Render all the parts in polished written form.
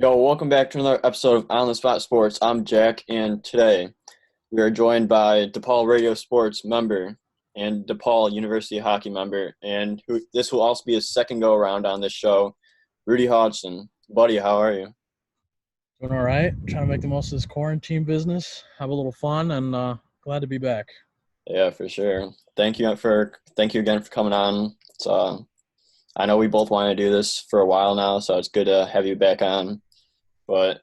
Yo, welcome back to another episode of On the Spot Sports. I'm Jack, and today we are joined by DePaul Radio Sports member and DePaul University hockey member, and this will also be his second go around on this show, Rudy Hodgson. Buddy, how are you? Doing all right. Trying to make the most of this quarantine business. Have a little fun, and glad to be back. Yeah, for sure. Thank you again for coming on. I know we both want to do this for a while now, so it's good to have you back on. But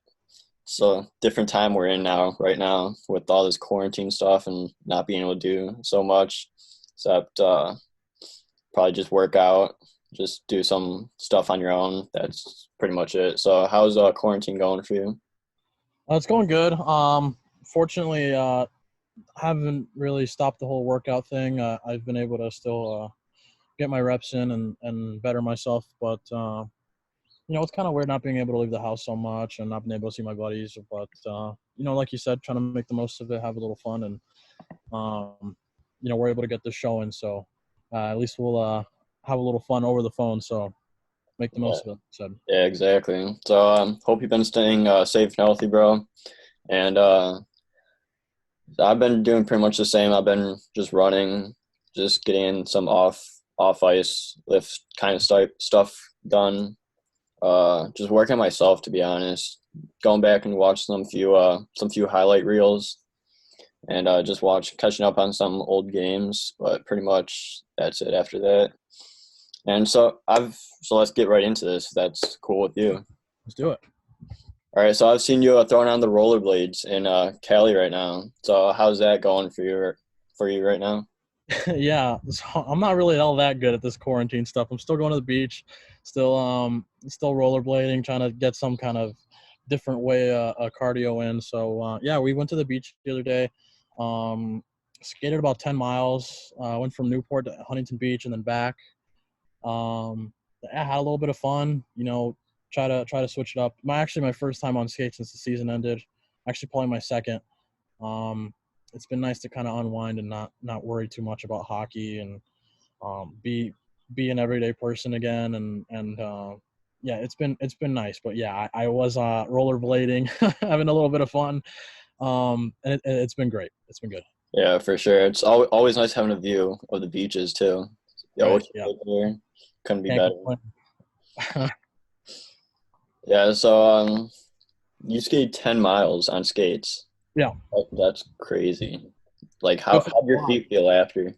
it's a different time we're in now, right now, with all this quarantine stuff and not being able to do so much, except probably just work out, just do some stuff on your own. That's pretty much it. So how's quarantine going for you? It's going good. Fortunately, haven't really stopped the whole workout thing. I've been able to still get my reps in and better myself. But it's kind of weird not being able to leave the house so much and not being able to see my buddies. But like you said, trying to make the most of it, have a little fun, and we're able to get this show in. So at least we'll have a little fun over the phone. So make the Yeah, most of it. Said. yeah, exactly. So hope you've been staying safe and healthy, bro. And I've been doing pretty much the same. I've been just running, just getting some off ice lift kind of stuff done. Just working on myself, to be honest. Going back and watch some few highlight reels, and just catching up on some old games. But pretty much that's it after that. And so let's get right into this. If that's cool with you. Let's do it. All right. So I've seen you throwing on the rollerblades in Cali right now. So how's that going for you right now? Yeah, so I'm not really all that good at this quarantine stuff. I'm still going to the beach, still rollerblading, trying to get some kind of different way cardio in. So yeah, we went to the beach the other day, skated about 10 miles, went from Newport to Huntington Beach and then back. I had a little bit of fun, try to switch it up. My first time on skate since the season ended. Actually, probably my second. It's been nice to kind of unwind and not worry too much about hockey and be an everyday person again. And yeah, it's been nice. But yeah, I was rollerblading, having a little bit of fun, and it's been great. It's been good. Yeah, for sure. It's always nice having a view of the beaches too. The Right? ocean Yeah. right there couldn't be Can't better. complain. Yeah. So you skate 10 miles on skates. Yeah. That's crazy. Like It how feels a your lot. feet feel after?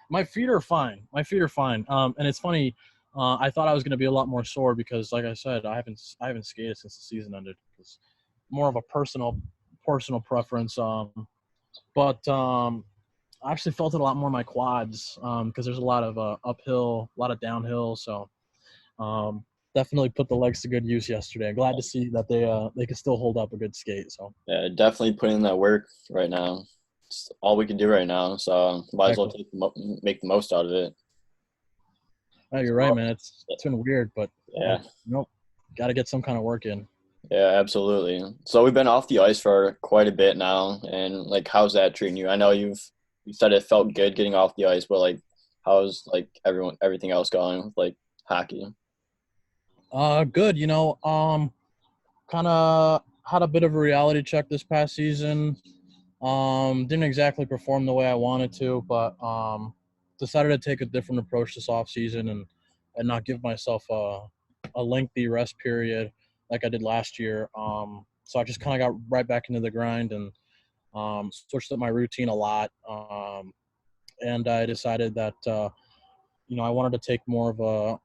My feet are fine. My feet are fine. And it's funny. I thought I was going to be a lot more sore because, like I said, I haven't skated since the season ended. It's more of a personal preference. But I actually felt it a lot more in my quads because there's a lot of uphill, a lot of downhill. So um, definitely put the legs to good use yesterday. I'm glad to see that they can still hold up a good skate. So Yeah, definitely putting in that work right now. It's all we can do right now. So might as well exactly. make the most out of it. Oh, you're right, So, man. It's been weird, but yeah. nope, got to get some kind of work in. Yeah, absolutely. So we've been off the ice for quite a bit now, and like, how's that treating you? I know you said it felt good getting off the ice, but like, how's like everything else going with like hockey? Good. Kind of had a bit of a reality check this past season. Didn't exactly perform the way I wanted to, but decided to take a different approach this off season and not give myself a lengthy rest period like I did last year. So I just kind of got right back into the grind and switched up my routine a lot. And I decided that I wanted to take more of a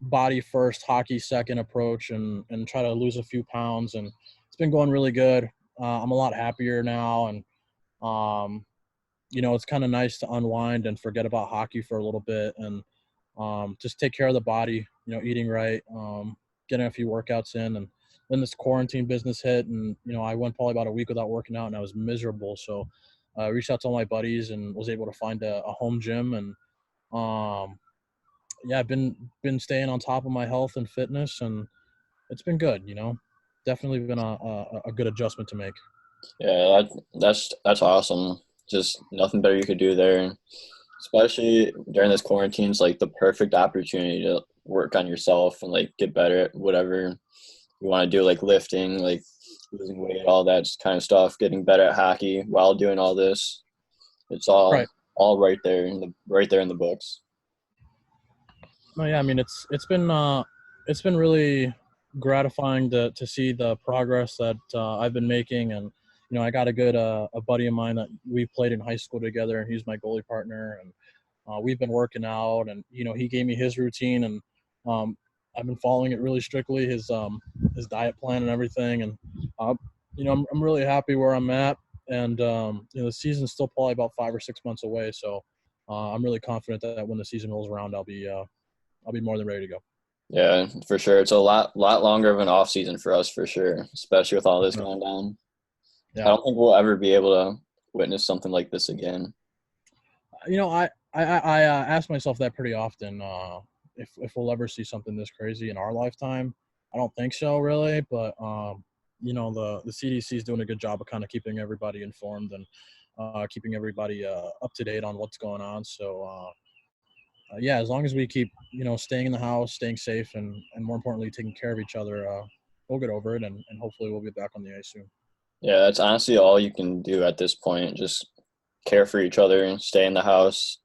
body first, hockey second approach and try to lose a few pounds. And it's been going really good. I'm a lot happier now, and um, it's kind of nice to unwind and forget about hockey for a little bit and just take care of the body. Eating right, getting a few workouts in, and then this quarantine business hit, and I went probably about a week without working out, and I was miserable. So I reached out to all my buddies and was able to find a home gym and um, yeah, I've been staying on top of my health and fitness, and it's been good. Definitely been a good adjustment to make. Yeah, that's awesome. Just nothing better you could do there, especially during this quarantine. It's like the perfect opportunity to work on yourself and like get better at whatever you want to do like lifting, like losing weight, all that kind of stuff, getting better at hockey while doing all this. It's Right. all right there in the books. No, yeah, I mean it's been really gratifying to see the progress that I've been making, and I got a buddy of mine that we played in high school together, and he's my goalie partner, and we've been working out, and he gave me his routine, and um, I've been following it really strictly, his diet plan and everything, and uh, I'm really happy where I'm at, and the season's still probably about 5 or 6 months away, so I'm really confident that when the season rolls around, I'll be more than ready to go. Yeah, for sure. It's a lot longer of an off season for us for sure, especially with all this going down. I Yeah. don't think we'll ever be able to witness something like this again. I ask myself that pretty often. If we'll ever see something this crazy in our lifetime, I don't think so, really. But the CDC is doing a good job of kind of keeping everybody informed and keeping everybody up to date on what's going on. So yeah, as long as we keep staying in the house, staying safe, and more importantly, taking care of each other, we'll get over it, and hopefully we'll be back on the ice soon. Yeah, that's honestly all you can do at this point. Just care for each other and stay in the house.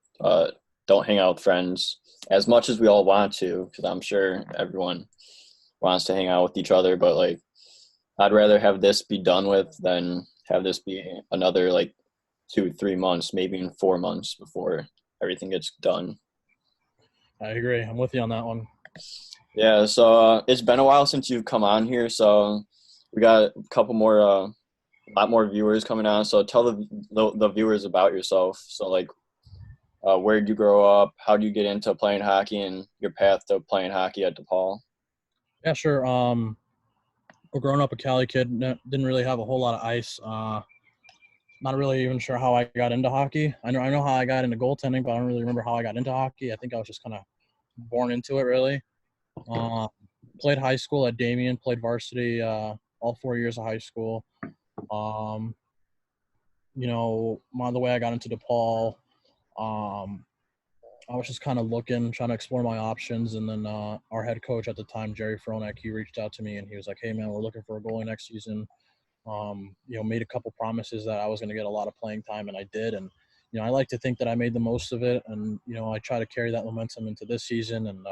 Don't hang out with friends as much as we all want to, because I'm sure everyone wants to hang out with each other. But like, I'd rather have this be done with than have this be another like 2, 3 months, maybe even 4 months before everything gets done. I agree. I'm with you on that one. Yeah, so it's been a while since you've come on here, so we got a couple more, a lot more viewers coming on. So tell the viewers about yourself. So like, where did you grow up? How did you get into playing hockey, and your path to playing hockey at DePaul? Yeah, sure. Well, growing up a Cali kid, didn't really have a whole lot of ice. Not really even sure how I got into hockey. I know how I got into goaltending, but I don't really remember how I got into hockey. I think I was just kind of born into it, really. Uh, Played high school at Damien, played varsity all 4 years of high school. Um, on the way I got into DePaul, um, I was just kind of looking, trying to explore my options, and then our head coach at the time, Jerry Fronek, he reached out to me and he was like, "Hey, man, we're looking for a goalie next season." Made a couple promises that I was going to get a lot of playing time, and I did. And I like to think that I made the most of it, and I try to carry that momentum into this season. And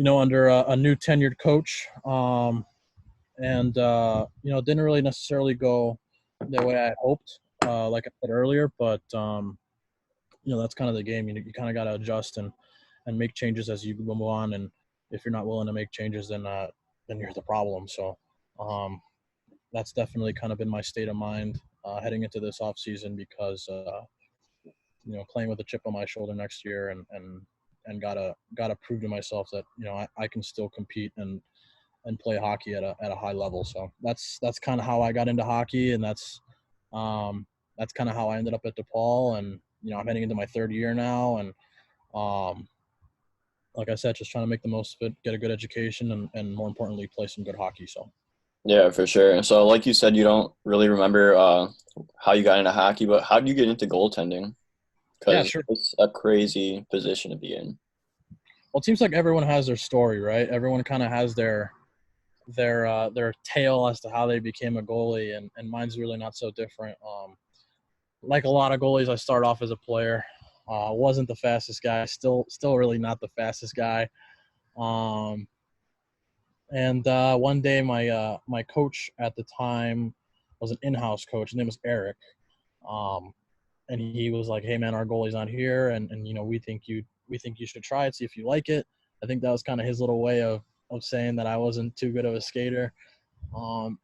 under a new tenured coach, and didn't really necessarily go the way I hoped, like I said earlier. But that's kind of the game. You kind of got to adjust and make changes as you move on. And if you're not willing to make changes, then you're the problem. So. That's definitely kind of been my state of mind heading into this off season because playing with a chip on my shoulder next year and gotta prove to myself that I can still compete and play hockey at a high level. So that's kind of how I got into hockey, and that's kind of how I ended up at DePaul. And I'm heading into my third year now, and um, like I said, just trying to make the most of it, get a good education, and more importantly, play some good hockey. So. Yeah, for sure. So like you said, you don't really remember how you got into hockey, but how did you get into goaltending? Yeah, Because sure. it's a crazy position to be in. Well, it seems like everyone has their story, right? Everyone kind of has their tale as to how they became a goalie, and mine's really not so different. Like a lot of goalies, I start off as a player. Wasn't the fastest guy, still really not the fastest guy. Um, and one day, my coach at the time was an in-house coach. His name was Eric. Um, and he was like, "Hey man, our goalie's on here, and we think you should try it, see if you like it." I think that was kind of his little way of saying that I wasn't too good of a skater. Um,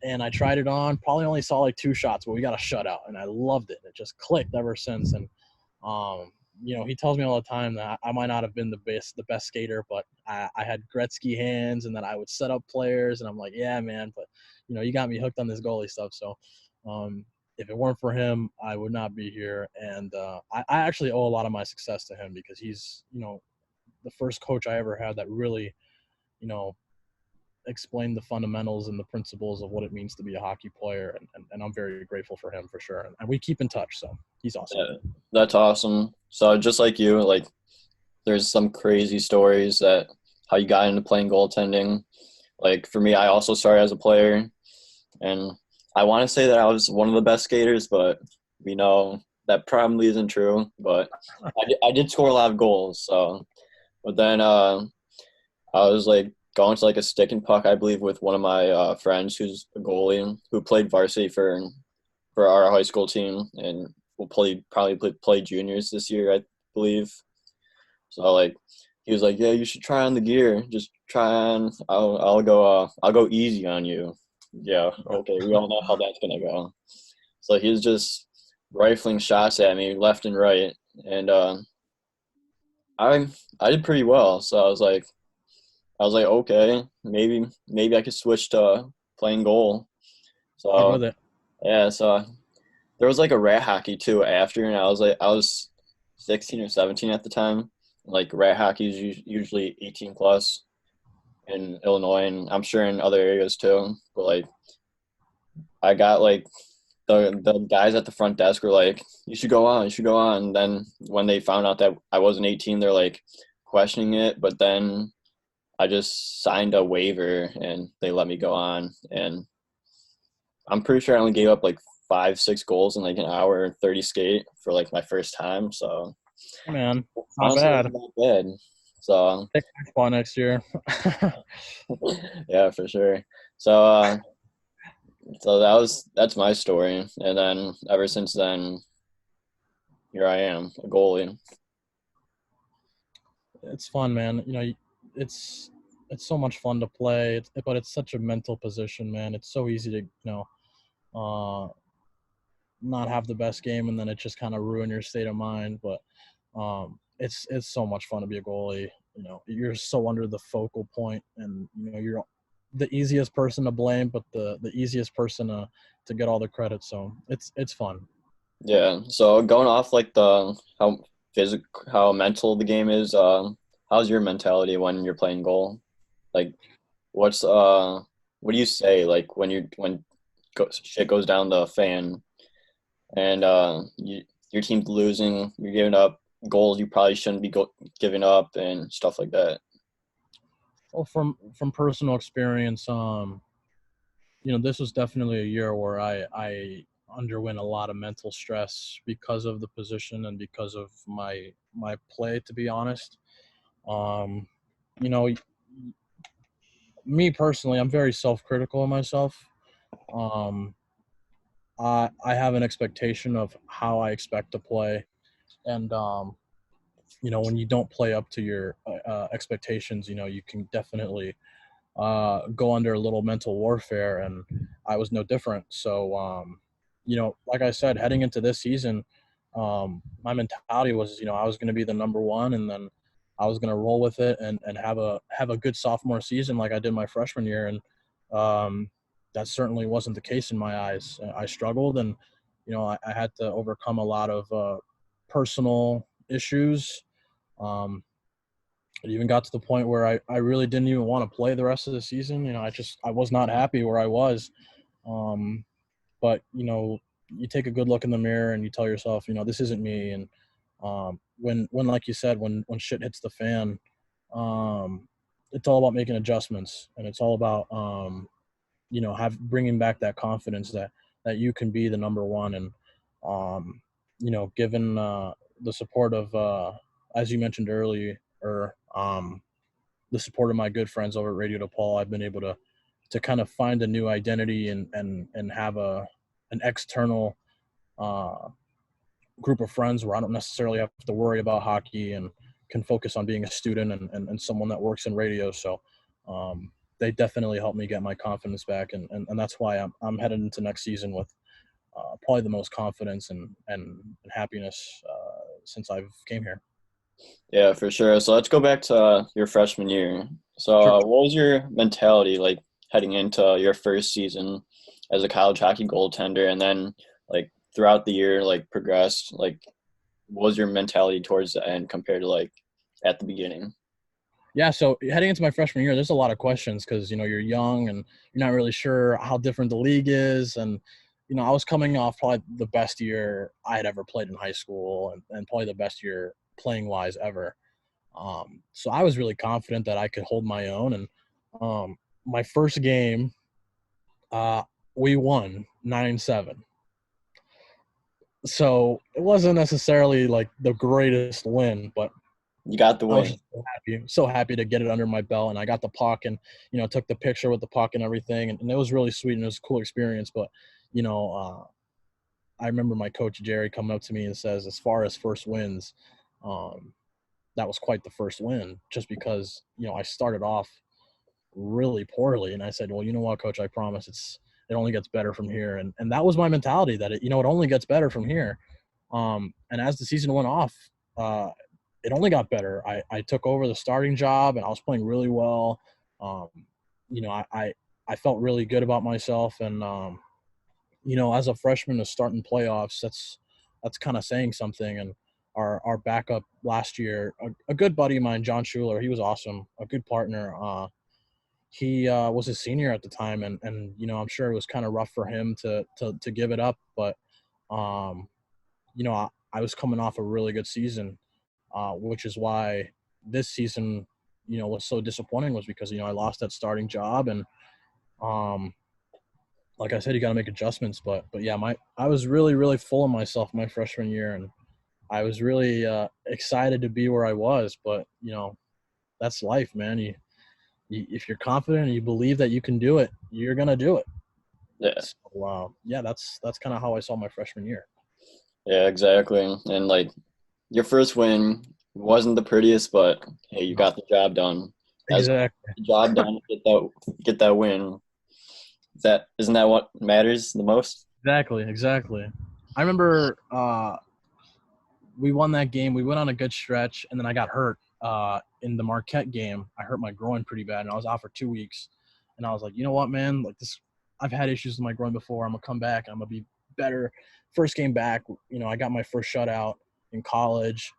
and I tried it on. Probably only saw like 2 shots, but we got a shutout, and I loved it. It just clicked ever since. And he tells me all the time that I might not have been the best skater, but I had Gretzky hands, and that I would set up players. And I'm like, yeah, man, but you got me hooked on this goalie stuff. So if it weren't for him, I would not be here. And I actually owe a lot of my success to him because he's the first coach I ever had that really you know explained the fundamentals and the principles of what it means to be a hockey player, and I'm very grateful for him for sure. And we keep in touch, so he's awesome. Yeah, that's awesome. So just like you, like there's some crazy stories that how you got into playing goaltending. Like for me, I also started as a player, and I want to say that I was one of the best skaters, but we know that probably isn't true. But I did score a lot of goals. So, but then I was like going to like a stick and puck, I believe, with one of my friends who's a goalie who played varsity for our high school team, and will play juniors this year, I believe. So like he was like, yeah, you should try on the gear. Just try on. I'll go easy on you. Yeah, okay. We all know how that's gonna go. So he was just rifling shots at me left and right, and I I did pretty well. So I was like, okay, maybe I could switch to playing goal. Stick So with it. yeah, so there was like a rat hockey too after, and I was 16 or 17 at the time. Like rat hockey is usually 18 plus in Illinois, and I'm sure in other areas too. But like I got like the guys at the front desk were like, "You should go on, you should go on." And then when they found out that I wasn't 18, they're like questioning it. But then I just signed a waiver, and they let me go on. And I'm pretty sure I only gave up like 5, 6 goals in like an hour and 30 skate for like my first time. So Hey, man, not honestly, it bad. wasn't that bad. So Take my spot next year. yeah, for sure. So so that's my story, and then ever since then, here I am, a goalie. It's fun, man. It's it's so much fun to play. But it's such a mental position, man. It's so easy to uh, not have the best game, and then it just kind of ruin your state of mind. But it's so much fun to be a goalie. You're so under the focal point, and you're the easiest person to blame, but the easiest person to get all the credit. So it's fun. Yeah. So going off like the how mental the game is, how's your mentality when you're playing goal? Like, what's what do you say like when shit goes down the fan and your team's losing, you're giving up goals you probably shouldn't be giving up and stuff like that. Well, from personal experience, this was definitely a year where I underwent a lot of mental stress because of the position and because of my play. To be honest, um, you know, me personally, I'm very self-critical of myself. Um, I have an expectation of how I expect to play, and when you don't play up to your expectations, you can definitely go under a little mental warfare, and I was no different. So, like I said, heading into this season, my mentality was, I was going to be the number one, and then I was going to roll with it and have a good sophomore season like I did my freshman year, and um, that certainly wasn't the case in my eyes. I struggled, and I had to overcome a lot of personal issues. Um, it even got to the point where I really didn't even want to play the rest of the season. I was not happy where I was. Um, but you take a good look in the mirror and you tell yourself, this isn't me. And when like you said, when shit hits the fan, um, it's all about making adjustments, and it's all about have bringing back that confidence that you can be the number one. And um, given the support of as you mentioned earlier, or the support of my good friends over at Radio DePaul, I've been able to kind of find a new identity and have an external uh, group of friends where I don't necessarily have to worry about hockey and can focus on being a student and someone that works in radio. So they definitely helped me get my confidence back, and that's why I'm headed into next season with probably the most confidence and happiness since I've came here. Yeah, for sure. So let's go back to your freshman year. So Sure. what was your mentality like heading into your first season as a college hockey goaltender, and then like throughout the year like progressed? Like, what was your mentality towards the end compared to like at the beginning? Yeah, so heading into my freshman year, there's a lot of questions because you're young and you're not really sure how different the league is, and I was coming off probably the best year I had ever played in high school, and probably the best year playing wise ever. So I was really confident that I could hold my own, and my first game, uh, we won 9-7. So it wasn't necessarily like the greatest win, but You got the I was win. just so happy to get it under my belt, and I got the puck, and took the picture with the puck and everything, and it was really sweet, and it was a cool experience. But you know, I remember my coach Jerry coming up to me and says, as far as first wins, um, that was quite the first win, just because I started off really poorly, and I said, well, you know what, coach, I promise it only gets better from here, and that was my mentality, that it only gets better from here. And as the season went off, uh, it only got better. I took over the starting job, and I was playing really well. Um, I felt really good about myself, and as a freshman to start in playoffs, that's kind of saying something. And our backup last year, a good buddy of mine, John Schuler, he was awesome, a good partner. He was a senior at the time, and I'm sure it was kind of rough for him to give it up, but um, I was coming off a really good season, which is why this season, was so disappointing, was because I lost that starting job, and um, like I said, you got to make adjustments. But yeah, I was really really full of myself my freshman year, and I was really excited to be where I was. But that's life, man. If you're confident and you believe that you can do it, you're gonna do it. Yeah. So yeah, that's kind of how I saw my freshman year. Yeah, exactly. And like your first win wasn't the prettiest, but hey, you No, got the job done. That's exactly, the job done. Get that win. Isn't that what matters the most? exactly. I remember we won that game. We went on a good stretch, and then I got hurt in the Marquette game. I hurt my groin pretty bad, and I was out for 2 weeks. And I was like, you know what, man? Like this, I've had issues with my groin before. I'm gonna come back. I'm gonna be better. First game back, I got my first shutout in college,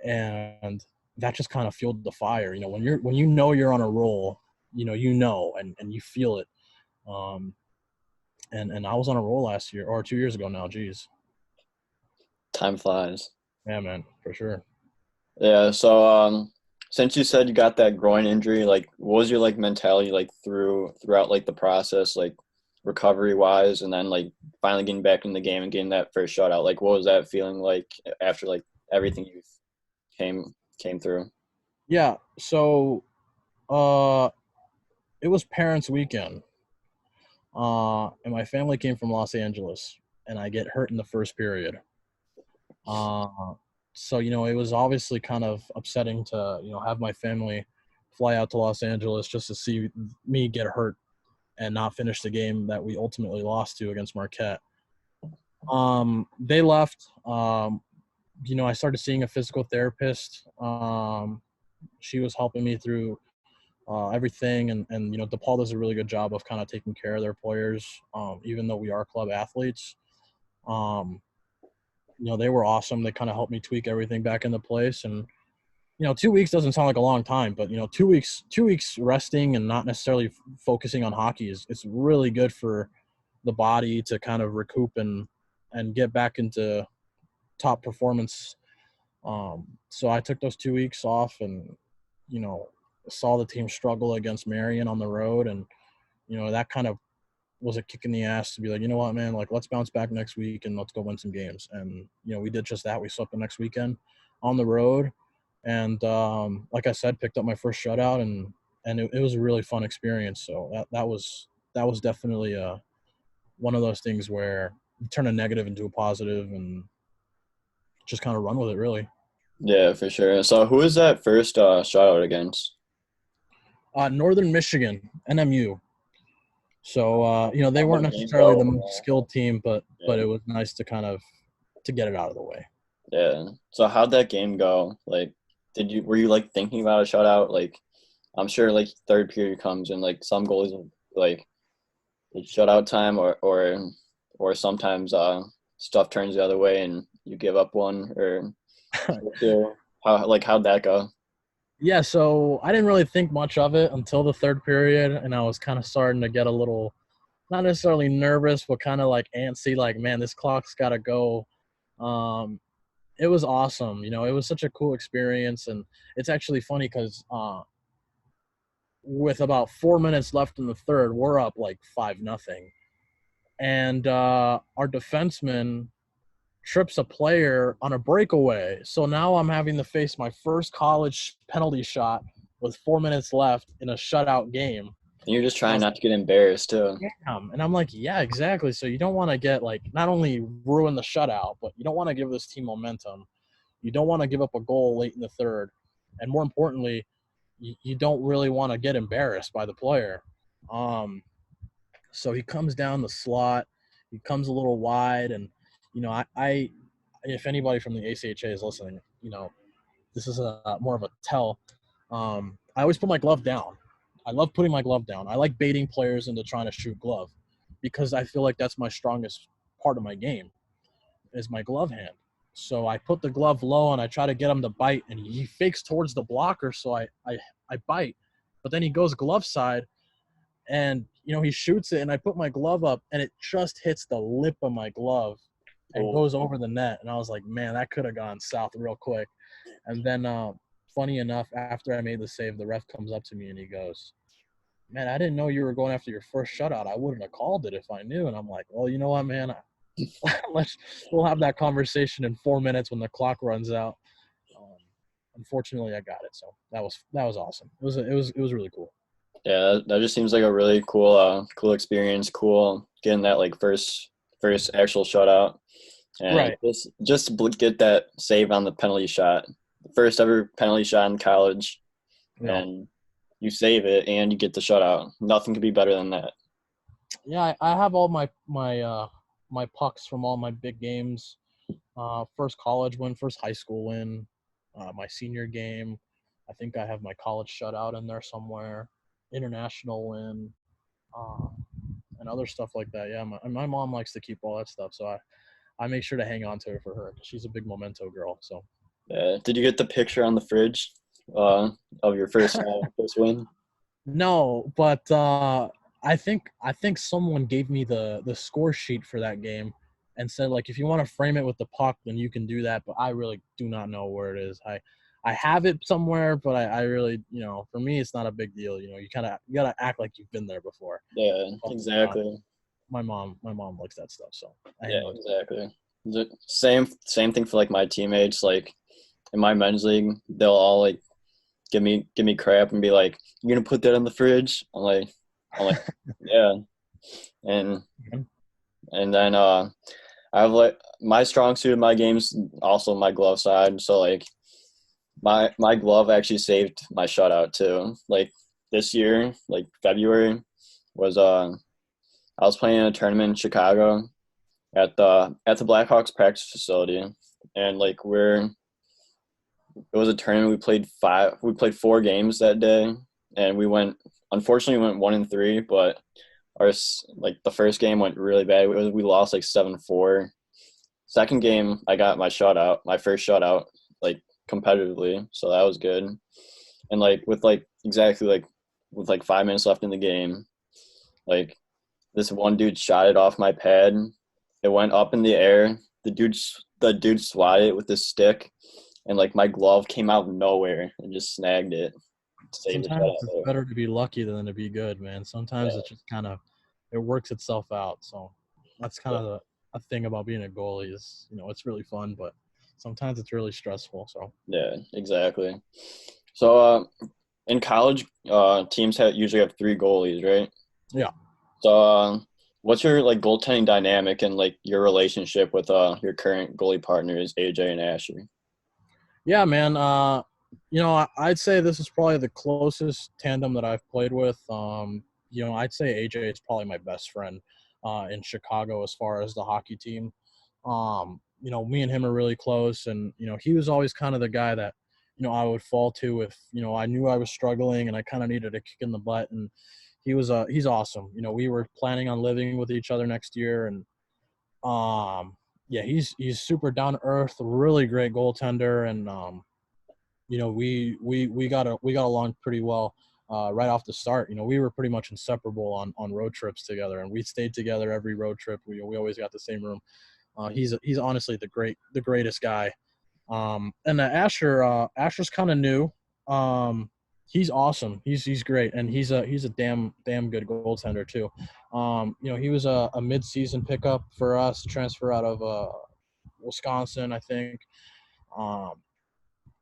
and that just kind of fueled the fire. When you're on a roll, and you feel it. Um, and I was on a roll last year or 2 years ago now. Geez, Time flies. yeah, man, for sure. Yeah. So since you said you got that groin injury, like what was your like mentality like throughout like the process, like recovery wise, and then like finally getting back in the game and getting that first shutout? Like what was that feeling like after like everything you came through? Yeah. So uh, it was Parents' Weekend, and my family came from Los Angeles, and I get hurt in the first period. Uh, so it was obviously kind of upsetting to have my family fly out to Los Angeles just to see me get hurt and not finish the game that we ultimately lost to against Marquette. They left. I started seeing a physical therapist. She was helping me through everything, and DePaul does a really good job of kind of taking care of their players, even though we are club athletes. Um, they were awesome. They kind of helped me tweak everything back into place, and 2 weeks doesn't sound like a long time, but 2 weeks resting and not necessarily focusing on hockey is it's really good for the body to kind of recoup and get back into top performance. So I took those 2 weeks off, and you know saw the team struggle against Marion on the road, and that kind of was a kick in the ass to be like, you know what, man, like let's bounce back next week and let's go win some games. And we did just that. We swept the next weekend on the road, and like I said, picked up my first shutout, and it was a really fun experience. So that was definitely one of those things where you turn a negative into a positive and just kind of run with it, really. Yeah, for sure. So who is that first shutout against? Northern Michigan, NMU. So they How'd weren't that game necessarily the go? most skilled team, but Yeah. it was nice to kind of to get it out of the way. Yeah. So how'd that game go? Like, were you like thinking about a shutout? Like, I'm sure like third period comes and like some goalies like it's shutout time or sometimes stuff turns the other way and you give up one or two. How'd that go? Yeah, so I didn't really think much of it until the third period, and I was kind of starting to get a little, not necessarily nervous, but kind of like antsy, like, man, this clock's got to go. Um, it was awesome. It was such a cool experience, and it's actually funny because with about 4 minutes left in the third, we're up like 5-0, and our defenseman trips a player on a breakaway. So now I'm having to face my first college penalty shot with 4 minutes left in a shutout game. And you're just And I trying was not to get embarrassed too. like, damn. And I'm like, yeah, exactly. So you don't want to get like not only ruin the shutout, but you don't want to give this team momentum. You don't want to give up a goal late in the third. And more importantly, you don't really want to get embarrassed by the player. So he comes down the slot. He comes a little wide, and I if anybody from the ACHA is listening, this is more of a tell. I always put my glove down. I love putting my glove down. I like baiting players into trying to shoot glove because I feel like that's my strongest part of my game is my glove hand. So I put the glove low and I try to get him to bite, and he fakes towards the blocker, so I bite. But then he goes glove side, and he shoots it, and I put my glove up, and it just hits the lip of my glove and Oh, goes over the net. And I was like, man, that could have gone south real quick. And then, funny enough, after I made the save, the ref comes up to me and he goes, man, I didn't know you were going after your first shutout. I wouldn't have called it if I knew. And I'm like, well, you know what, man? We'll have that conversation in 4 minutes when the clock runs out. Um, Unfortunately, I got it. So that was awesome. It was really cool. yeah, that just seems like a really cool experience. Cool getting that like first actual shutout, and Right. just to get that save on the penalty shot, first ever penalty shot in college, Yeah. and you save it and you get the shutout. Nothing could be better than that. Yeah. I have all my pucks from all my big games. First college win, first high school win, my senior game. I think I have my college shutout in there somewhere. International win, uh, and other stuff like that. Yeah, my mom likes to keep all that stuff, so I make sure to hang on to it for her. She's a big memento girl. So Did you get the picture on the fridge uh, of your first win? no, but I think someone gave me the score sheet for that game and said like if you want to frame it with the puck then you can do that, but I really do not know where it is. I have it somewhere, but I really for me it's not a big deal. You gotta act like you've been there before. Yeah, But, exactly. my mom likes that stuff, so I Yeah, hang on to it. exactly. Same thing for like my teammates. Like in my men's league, they'll all like give me crap and be like, "You're gonna put that in the fridge?" I'm like, yeah. And and then I have like my strong suit of my game's also my glove side. So like my glove actually saved my shutout too. Like this year, like February, was I was playing in a tournament in Chicago at the Blackhawks practice facility, and like it was a tournament. We played 4 games that day, and unfortunately we went 1-3, but like the first game went really bad. We lost like 7-4. Second game I got my first shutout, like competitively, so that was good. And like with like 5 minutes left in the game, like this one dude shot it off my pad. It went up in the air. The dude swatted it with his stick, and like my glove came out of nowhere and just snagged it. Saved the Sometimes it's shutout. better to be lucky than to be good, man. Sometimes Yeah, it's just kind of it works itself out. So that's kind yeah, of a thing about being a goalie is it's really fun, but sometimes it's really stressful. So yeah, exactly. So in college, teams usually have 3 goalies, right? yeah, So what's your like goaltending dynamic and like your relationship with your current goalie partners, AJ and Asher? yeah, man. I'd say this is probably the closest tandem that I've played with. I'd say AJ is probably my best friend in Chicago as far as the hockey team. Me and him are really close, and he was always kind of the guy that I would fall to if I knew I was struggling and I kind of needed a kick in the butt. And he's awesome. We were planning on living with each other next year, and yeah, he's super down to earth, really great goaltender, and we got along pretty well right off the start. We were pretty much inseparable on road trips together, and we stayed together every road trip. We always got the same room. He's honestly the greatest guy. And Asher's kind of new. He's awesome. He's great, and he's a damn good goaltender too. He was a mid-season pickup for us, transfer out of Wisconsin, I think. Um,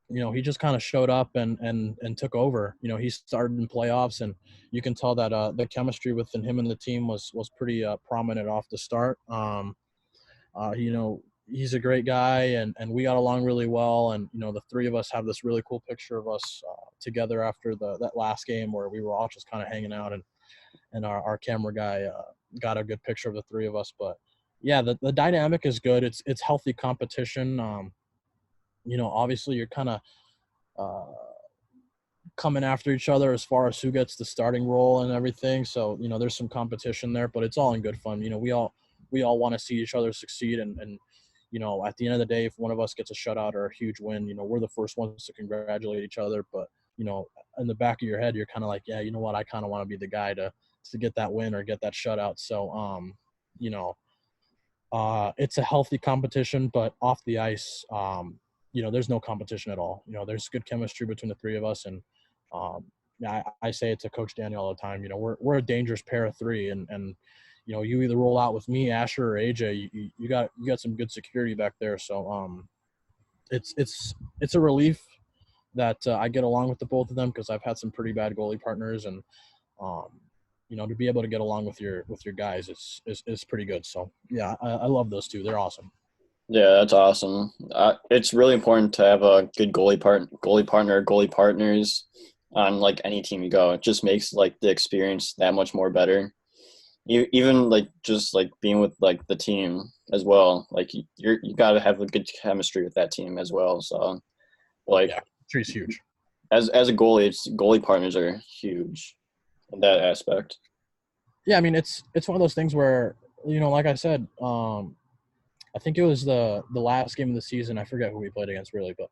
he just kind of showed up and took over. He started in playoffs, and you can tell that the chemistry within him and the team was pretty prominent off the start. He's a great guy, and we got along really well. And the three of us have this really cool picture of us together after that last game where we were all just kind of hanging out, and our camera guy got a good picture of the three of us. But yeah, the dynamic is good. It's healthy competition. Obviously you're kind of uh, coming after each other as far as who gets the starting role and everything. So there's some competition there, but it's all in good fun. We all want to see each other succeed, and at the end of the day, if one of us gets a shutout or a huge win, we're the first ones to congratulate each other. But in the back of your head, you're kind of like, yeah, you know what, I kind of want to be the guy to get that win or get that shutout. So you know it's a healthy competition, but off the ice, there's no competition at all. There's good chemistry between the three of us, and yeah, I say it to Coach Daniel all the time. We're a dangerous pair of three, and you either roll out with me, Asher, or AJ. You got some good security back there, so it's a relief that I get along with the both of them because I've had some pretty bad goalie partners, and um, to be able to get along with your guys is pretty good. So yeah, I love those two. They're awesome. Yeah, that's awesome. It's really important to have a good goalie partner, goalie partners on like any team you go. It just makes like the experience that much more better. Even like just like being with like the team as well. Like you got to have a good chemistry with that team as well. So like Yeah, three's huge. as a goalie, goalie partners are huge in that aspect. Yeah, I mean it's one of those things where like I said, I think it was the last game of the season. I forget who we played against really, but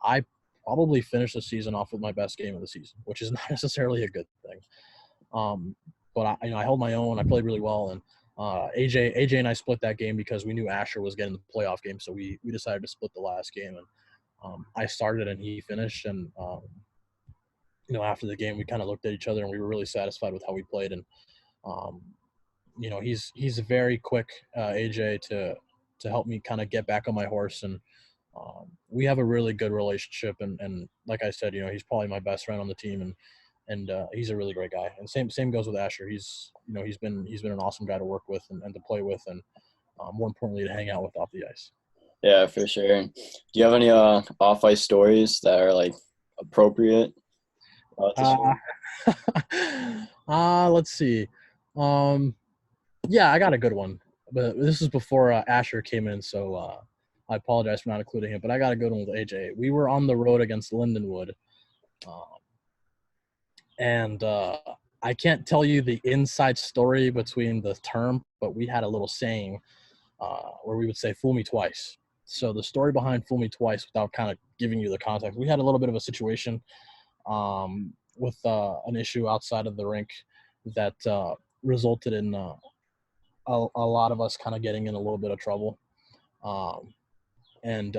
I probably finished the season off with my best game of the season, which is not necessarily a good thing. Um, but I held my own. I played really well, and AJ and I split that game because we knew Asher was getting the playoff game, so we decided to split the last game, and I started and he finished, and after the game we kind of looked at each other and we were really satisfied with how we played, and um, he's very quick, AJ, to help me kind of get back on my horse, and we have a really good relationship, and like I said, he's probably my best friend on the team, and he's a really great guy. And same goes with Asher. He's been an awesome guy to work with and to play with, and more importantly to hang out with off the ice. Yeah, for sure. Do you have any off ice stories that are like appropriate to Uh, share? let's see. Um, yeah, I got a good one, but this is before Asher came in, so I apologize for not including him. But I got a good one with AJ. We were on the road against Lindenwood, um, and I can't tell you the inside story between the term, but we had a little saying where we would say "fool me twice." So the story behind "fool me twice," without kind of giving you the context, we had a little bit of a situation with an issue outside of the rink that resulted in a lot of us kind of getting in a little bit of trouble. Um, and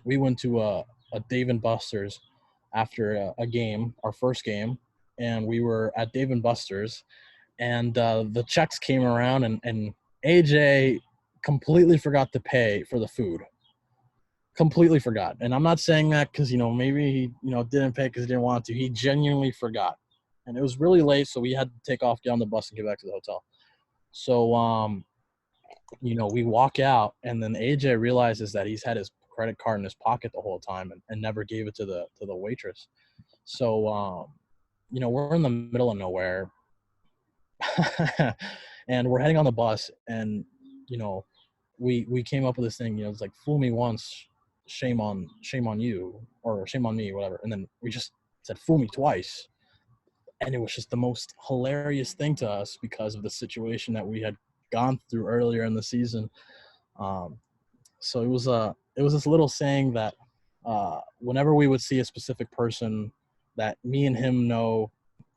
we went to a Dave and Buster's after a game, our first game, and we were at Dave and Buster's, and the checks came around, and AJ completely forgot to pay for the food. Completely forgot. And I'm not saying that because maybe he didn't pay because he didn't want to. He genuinely forgot, and it was really late, so we had to take off, get on the bus, and get back to the hotel. So we walk out, and then AJ realizes that he's had his credit card in his pocket the whole time, and never gave it to the waitress. So we're in the middle of nowhere, and we're heading on the bus, and you know we came up with this thing. It's like, fool me once, shame on you, or shame on me, whatever. And then we just said fool me twice, and it was just the most hilarious thing to us because of the situation that we had gone through earlier in the season. um, so it was this little saying that whenever we would see a specific person that me and him know,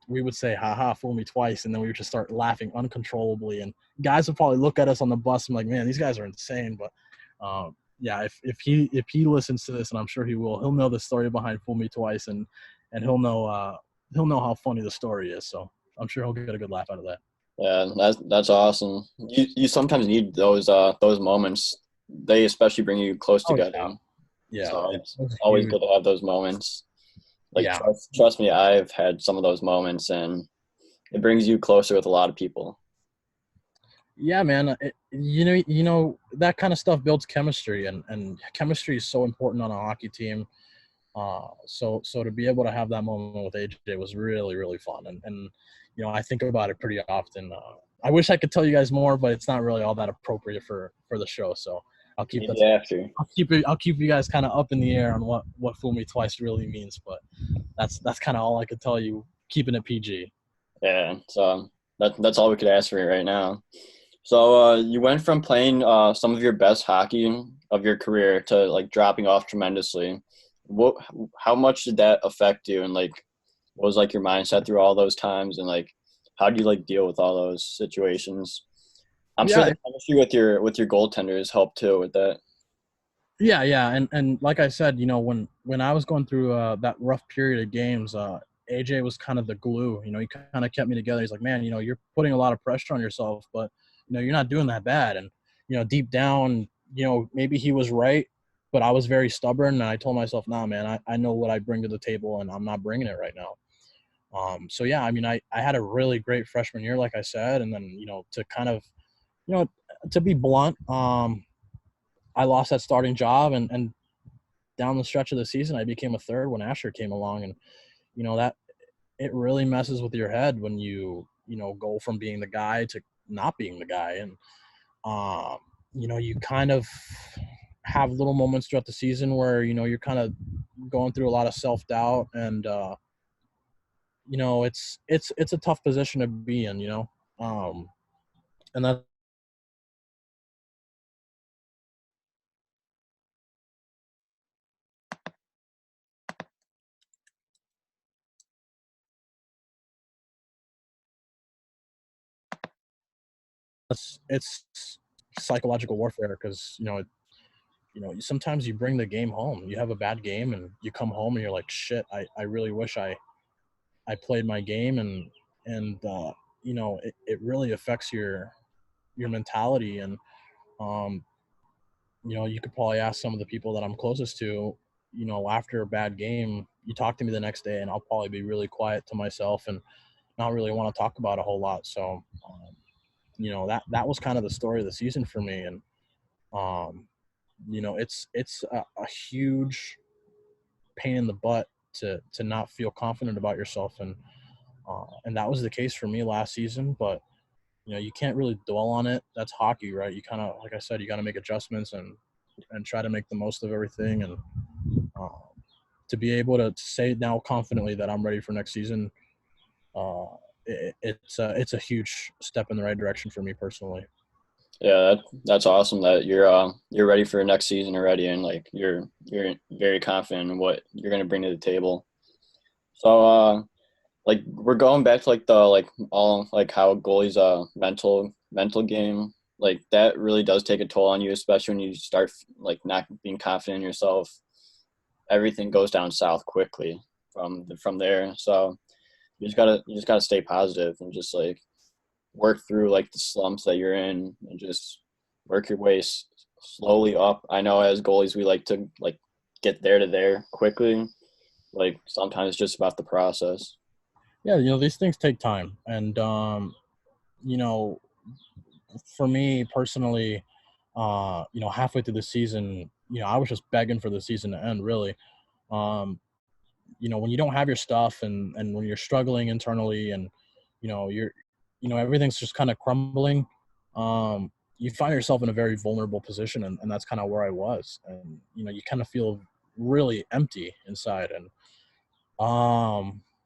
we would say, haha, fool me twice. And then we would just start laughing uncontrollably. And guys would probably look at us on the bus and like, man, these guys are insane. But yeah, if he listens to this, and I'm sure he will, he'll know the story behind fool me twice. And and he'll know how funny the story is. So I'm sure he'll get a good laugh out of that. Yeah, that's awesome. You sometimes need those moments. They especially bring you close Oh together. yeah, yeah, So it it's was always huge. good to have those moments. Like Yeah, trust me, I've had some of those moments, and it brings you closer with a lot of people. yeah, man. You know that kind of stuff builds chemistry, and chemistry is so important on a hockey team. So to be able to have that moment with AJ was really really fun, and you know I think about it pretty often. I wish I could tell you guys more, but it's not really all that appropriate for the show. So I'll keep it. Maybe after. I'll keep you guys kind of up in the air on what "fool me twice" really means. But that's kind of all I could tell you, keeping it PG. Yeah, so that's all we could ask for right now. So you went from playing some of your best hockey of your career to like dropping off tremendously. What how much did that affect you, and like what was like your mindset through all those times, and like how do you like deal with all those situations? I'm sure Yeah, the chemistry with your goaltenders helped too with that. yeah, and like I said, you know, when I was going through that rough period of games, AJ was kind of the glue. You know, he kind of kept me together. He's like, man, you know, you're putting a lot of pressure on yourself, but you know, you're not doing that bad. And you know, deep down, you know, maybe he was right, but I was very stubborn, and I told myself, nah, man, I know what I bring to the table, and I'm not bringing it right now. So yeah, I mean, I had a really great freshman year, like I said, and then you know, to kind of, you know, to be blunt, I lost that starting job, and down the stretch of the season, I became a third when Asher came along, and you know that it really messes with your head when you know go from being the guy to not being the guy, and um, you know you kind of have little moments throughout the season where you know you're kind of going through a lot of self doubt, and you know it's a tough position to be in, you know, and it's psychological warfare because you know, sometimes you bring the game home. You have a bad game and you come home and you're like, shit, I really wish I played my game and you know, it really affects your mentality and um, you know, you could probably ask some of the people that I'm closest to, you know, after a bad game, you talk to me the next day and I'll probably be really quiet to myself and not really want to talk about a whole lot. So you know, that was kind of the story of the season for me and um, you know, it's a huge pain in the butt to not feel confident about yourself and that was the case for me last season, but you know you can't really dwell on it. That's hockey, right? You kind of, like I said, you got to make adjustments and try to make the most of everything and um, to be able to say now confidently that I'm ready for next season, uh, it's a huge step in the right direction for me personally. Yeah, that's awesome that you're ready for next season already, and like you're very confident in what you're gonna bring to the table. So like we're going back to like the like all like how goalies mental game like that really does take a toll on you, especially when you start like not being confident in yourself. Everything goes down south quickly from there. So you just gotta stay positive and just like work through like the slumps that you're in and just work your way slowly up. I know as goalies we like to like get there to there quickly. Like sometimes it's just about the process. Yeah, you know these things take time, and you know for me personally, you know, halfway through the season, you know, I was just begging for the season to end, really. Um, you know, when you don't have your stuff and when you're struggling internally and, you know, you know, everything's just kind of crumbling, you find yourself in a very vulnerable position. And that's kind of where I was. And, you know, you kind of feel really empty inside. And,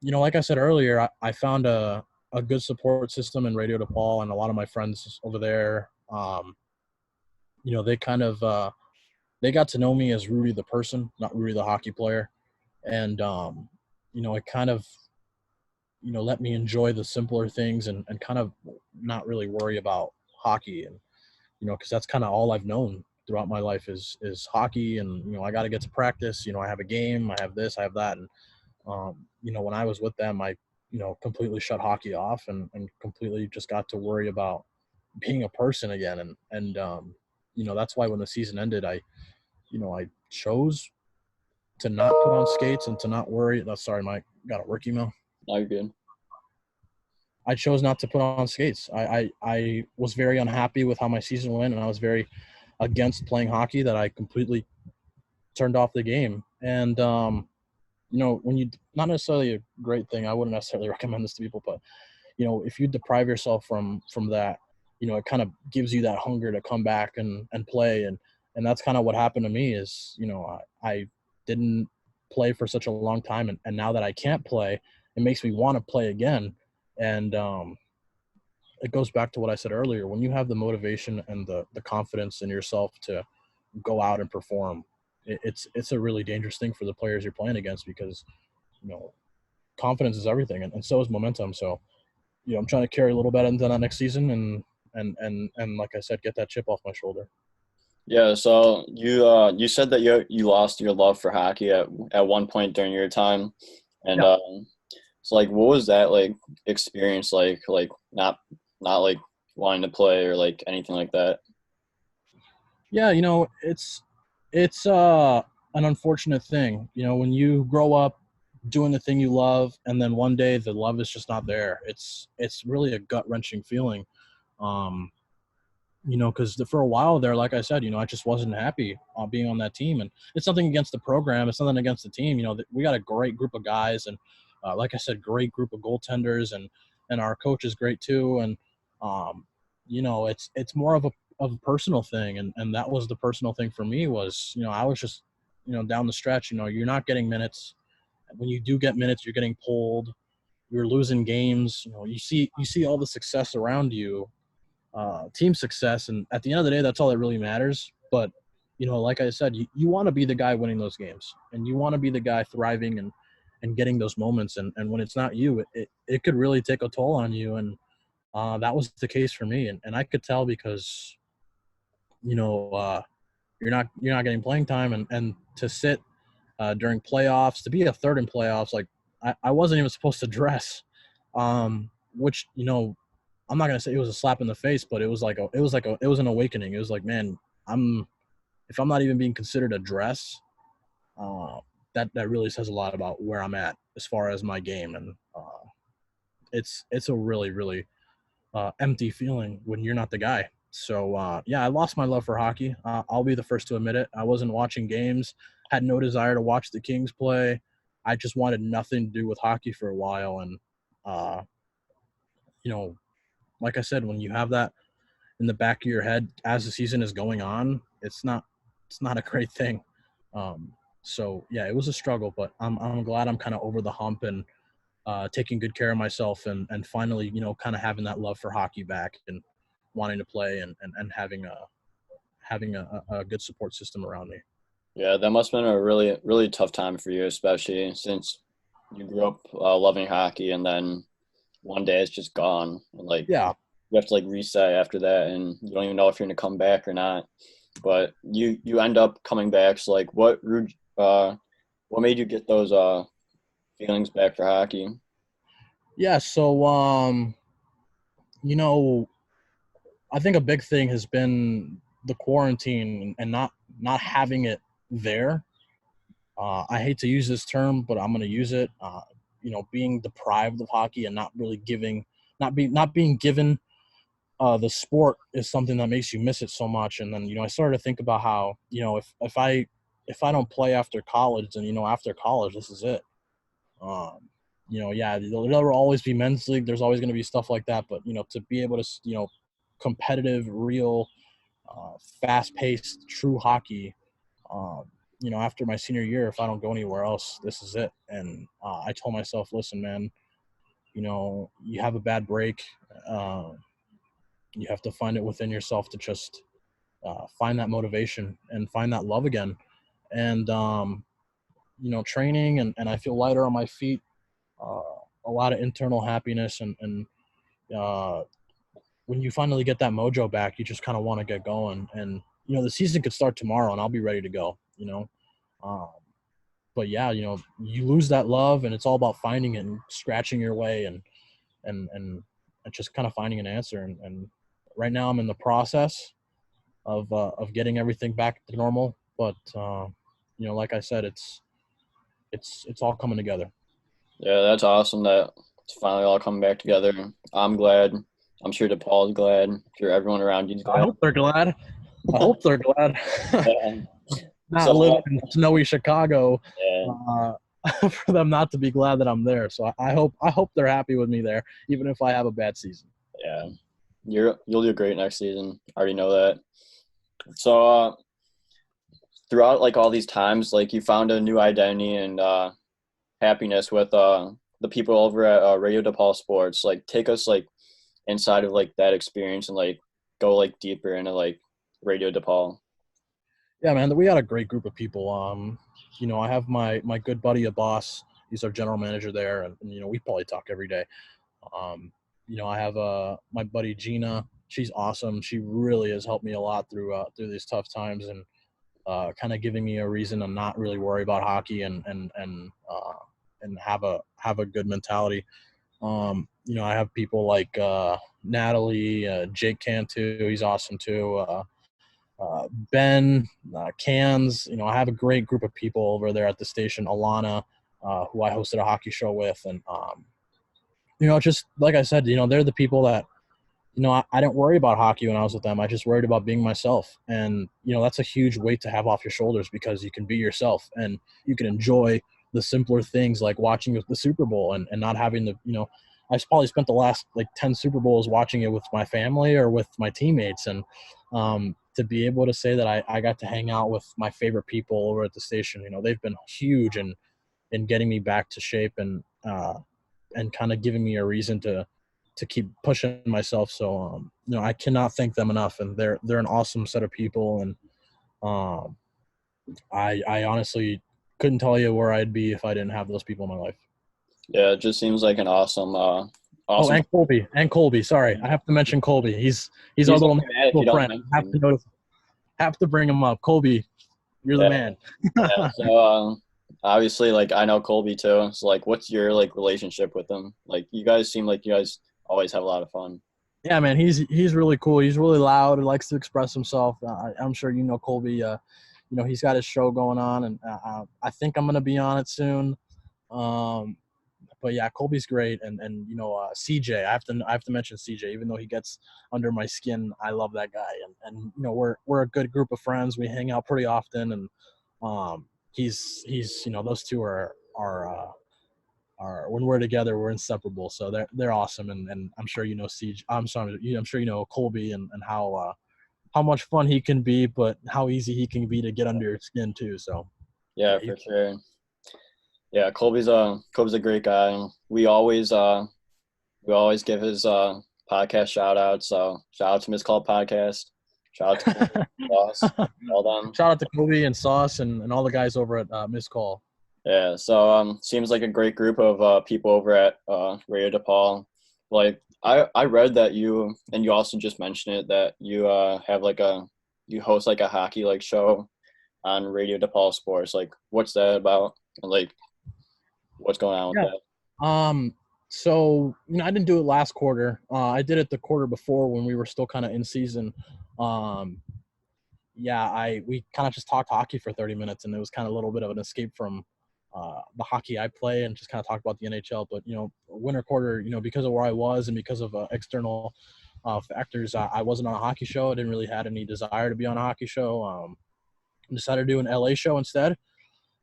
you know, like I said earlier, I found a good support system in Radio DePaul and a lot of my friends over there. You know, they kind of they got to know me as Rudy the person, not Rudy the hockey player, and you know, it kind of you know let me enjoy the simpler things and kind of not really worry about hockey and you know because that's kind of all I've known throughout my life is hockey and you know I got to get to practice. You know, I have a game, I have this, I have that, and when I was with them, I completely shut hockey off and completely just got to worry about being a person again. And that's why when the season ended, I chose to not put on skates and to not worry. Sorry, Mike, got a work email. Now you're good. I chose not to put on skates. I was very unhappy with how my season went, and I was very against playing hockey that I completely turned off the game. And when you not necessarily a great thing, I wouldn't necessarily recommend this to people, but if you deprive yourself from that, it kind of gives you that hunger to come back and play. And that's kind of what happened to me is, I didn't play for such a long time. And now that I can't play, it makes me want to play again. And it goes back to what I said earlier. When you have the motivation and the confidence in yourself to go out and perform, it's a really dangerous thing for the players you're playing against because, you know, confidence is everything. And so is momentum. So, I'm trying to carry a little bit into that next season and like I said, get that chip off my shoulder. Yeah, so you said that you lost your love for hockey at one point during your time, and Yeah. so like what was that like experience like not like wanting to play or like anything like that? Yeah, it's an unfortunate thing. When you grow up doing the thing you love and then one day the love is just not there. It's really a gut-wrenching feeling. Um because for a while there, like I said, I just wasn't happy being on that team. And it's nothing against the program. It's nothing against the team. We got a great group of guys, and like I said, great group of goaltenders, and our coach is great too. And it's more of a personal thing, and that was the personal thing for me was I was just down the stretch. You're not getting minutes. When you do get minutes, you're getting pulled. You're losing games. You see all the success around you, team success, and at the end of the day, that's all that really matters. But like I said, you want to be the guy winning those games, and you want to be the guy thriving and getting those moments. And when it's not you, it could really take a toll on you. And that was the case for me, and I could tell because you know uh, you're not getting playing time, and to sit during playoffs, to be a third in playoffs, like I wasn't even supposed to dress, which I'm not gonna say it was a slap in the face, but it was an awakening. It was like, man, if I'm not even being considered a dress, uh, that really says a lot about where I'm at as far as my game. And it's a really really empty feeling when you're not the guy. So yeah, I lost my love for hockey. I'll be the first to admit it. I wasn't watching games, had no desire to watch the Kings play. I just wanted nothing to do with hockey for a while. And uh, you know, like I said, when you have that in the back of your head as the season is going on, it's not a great thing. Um, so yeah, it was a struggle, but I'm glad I'm kind of over the hump and taking good care of myself and finally kind of having that love for hockey back and wanting to play and having a good support system around me. Yeah, that must have been a really really tough time for you, especially since you grew up loving hockey and then one day it's just gone. And, like Yeah. you have to like reset after that, and you don't even know if you're gonna come back or not. But you end up coming back. So like, what made you get those feelings back for hockey? Yeah. So you know, I think a big thing has been the quarantine and not having it there. I hate to use this term, but I'm going to use it. Being deprived of hockey and not being given the sport is something that makes you miss it so much. And then I started to think about how if I don't play after college, then after college this is it. Yeah, there'll always be men's league. There's always going to be stuff like that, but to be able to competitive, real, fast-paced, true hockey. Um, after my senior year, if I don't go anywhere else, this is it. And I told myself, listen, man, you have a bad break. Uh, you have to find it within yourself to just find that motivation and find that love again. And training and I feel lighter on my feet. Uh, a lot of internal happiness and uh, when you finally get that mojo back, you just kind of want to get going. And the season could start tomorrow, and I'll be ready to go. Um, but yeah, you lose that love, and it's all about finding it and scratching your way and just kind of finding an answer. And right now I'm in the process of getting everything back to normal. But like I said, it's all coming together. Yeah, that's awesome that it's finally all coming back together. I'm glad. I'm sure DePaul is glad. I'm sure everyone around you is I glad. hope they're glad. I hope they're glad. Yeah. So Not living in snowy Chicago, yeah, uh, for them not to be glad that I'm there. So I hope they're happy with me there, even if I have a bad season. yeah. You'll do great next season. I already know that. So throughout like all these times, like you found a new identity and happiness with the people over at Radio DePaul Sports. Like take us like inside of like that experience and like go like deeper into like Radio DePaul. Yeah, man, we got a great group of people. I have my good buddy, a boss. He's our general manager there, and we probably talk every day. Um, I have my buddy Gina. She's awesome. She really has helped me a lot through these tough times, and kind of giving me a reason to not really worry about hockey and have a good mentality. I have people like Natalie, Jake Cantu. He's awesome too. Ben, Cans. I have a great group of people over there at the station. Alana, who I hosted a hockey show with, and just like I said, they're the people that I didn't worry about hockey when I was with them. I just worried about being myself, and that's a huge weight to have off your shoulders because you can be yourself and you can enjoy the simpler things like watching the Super Bowl and not having I probably spent the last like 10 Super Bowls watching it with my family or with my teammates, and to be able to say that I got to hang out with my favorite people over at the station, they've been huge in getting me back to shape and kind of giving me a reason to keep pushing myself. So I cannot thank them enough, and they're an awesome set of people. And um, I honestly couldn't tell you where I'd be if I didn't have those people in my life. Yeah, it just seems like an Oh, awesome. and Colby. Sorry, I have to mention Colby. He's our He's little only mad if you little don't friend. mention Have to him. notice. Have to bring him up. Colby, you're the Yeah, man. yeah. So obviously, like I know Colby too. So like, what's your like relationship with him? Like, you guys seem like you guys always have a lot of fun. Yeah, man, he's really cool. He's really loud and likes to express himself. I'm sure Colby. He's got his show going on, and I think I'm gonna be on it soon. Um, but yeah, Colby's great, and CJ. I have to mention CJ, even though he gets under my skin. I love that guy, and we're a good group of friends. We hang out pretty often, and he's those two are when we're together, we're inseparable. So they're awesome, and I'm sure CJ. I'm sure Colby and how much fun he can be, but how easy he can be to get under your skin too. So Yeah, yeah, for sure. Yeah, Colby's a great guy. We always give his podcast shout out. So shout out to Miss Call Podcast. Shout out to Colby, boss. Well done. Shout out to Kobe and Sauce and all the guys over at Miss Call. Yeah, so seems like a great group of people over at Radio DePaul. Like I read that you also just mentioned it that you have like you host like a hockey like show on Radio DePaul Sports. Like what's that about? And like what's going on with Yeah. that? So I didn't do it last quarter. I did it the quarter before when we were still kind of in season. Um, yeah, we kind of just talked hockey for 30 minutes, and it was kind of a little bit of an escape from the hockey I play, and just kind of talk about the NHL. But winter quarter, because of where I was and because of external factors, I wasn't on a hockey show. I didn't really had any desire to be on a hockey show. Decided to do an LA show instead.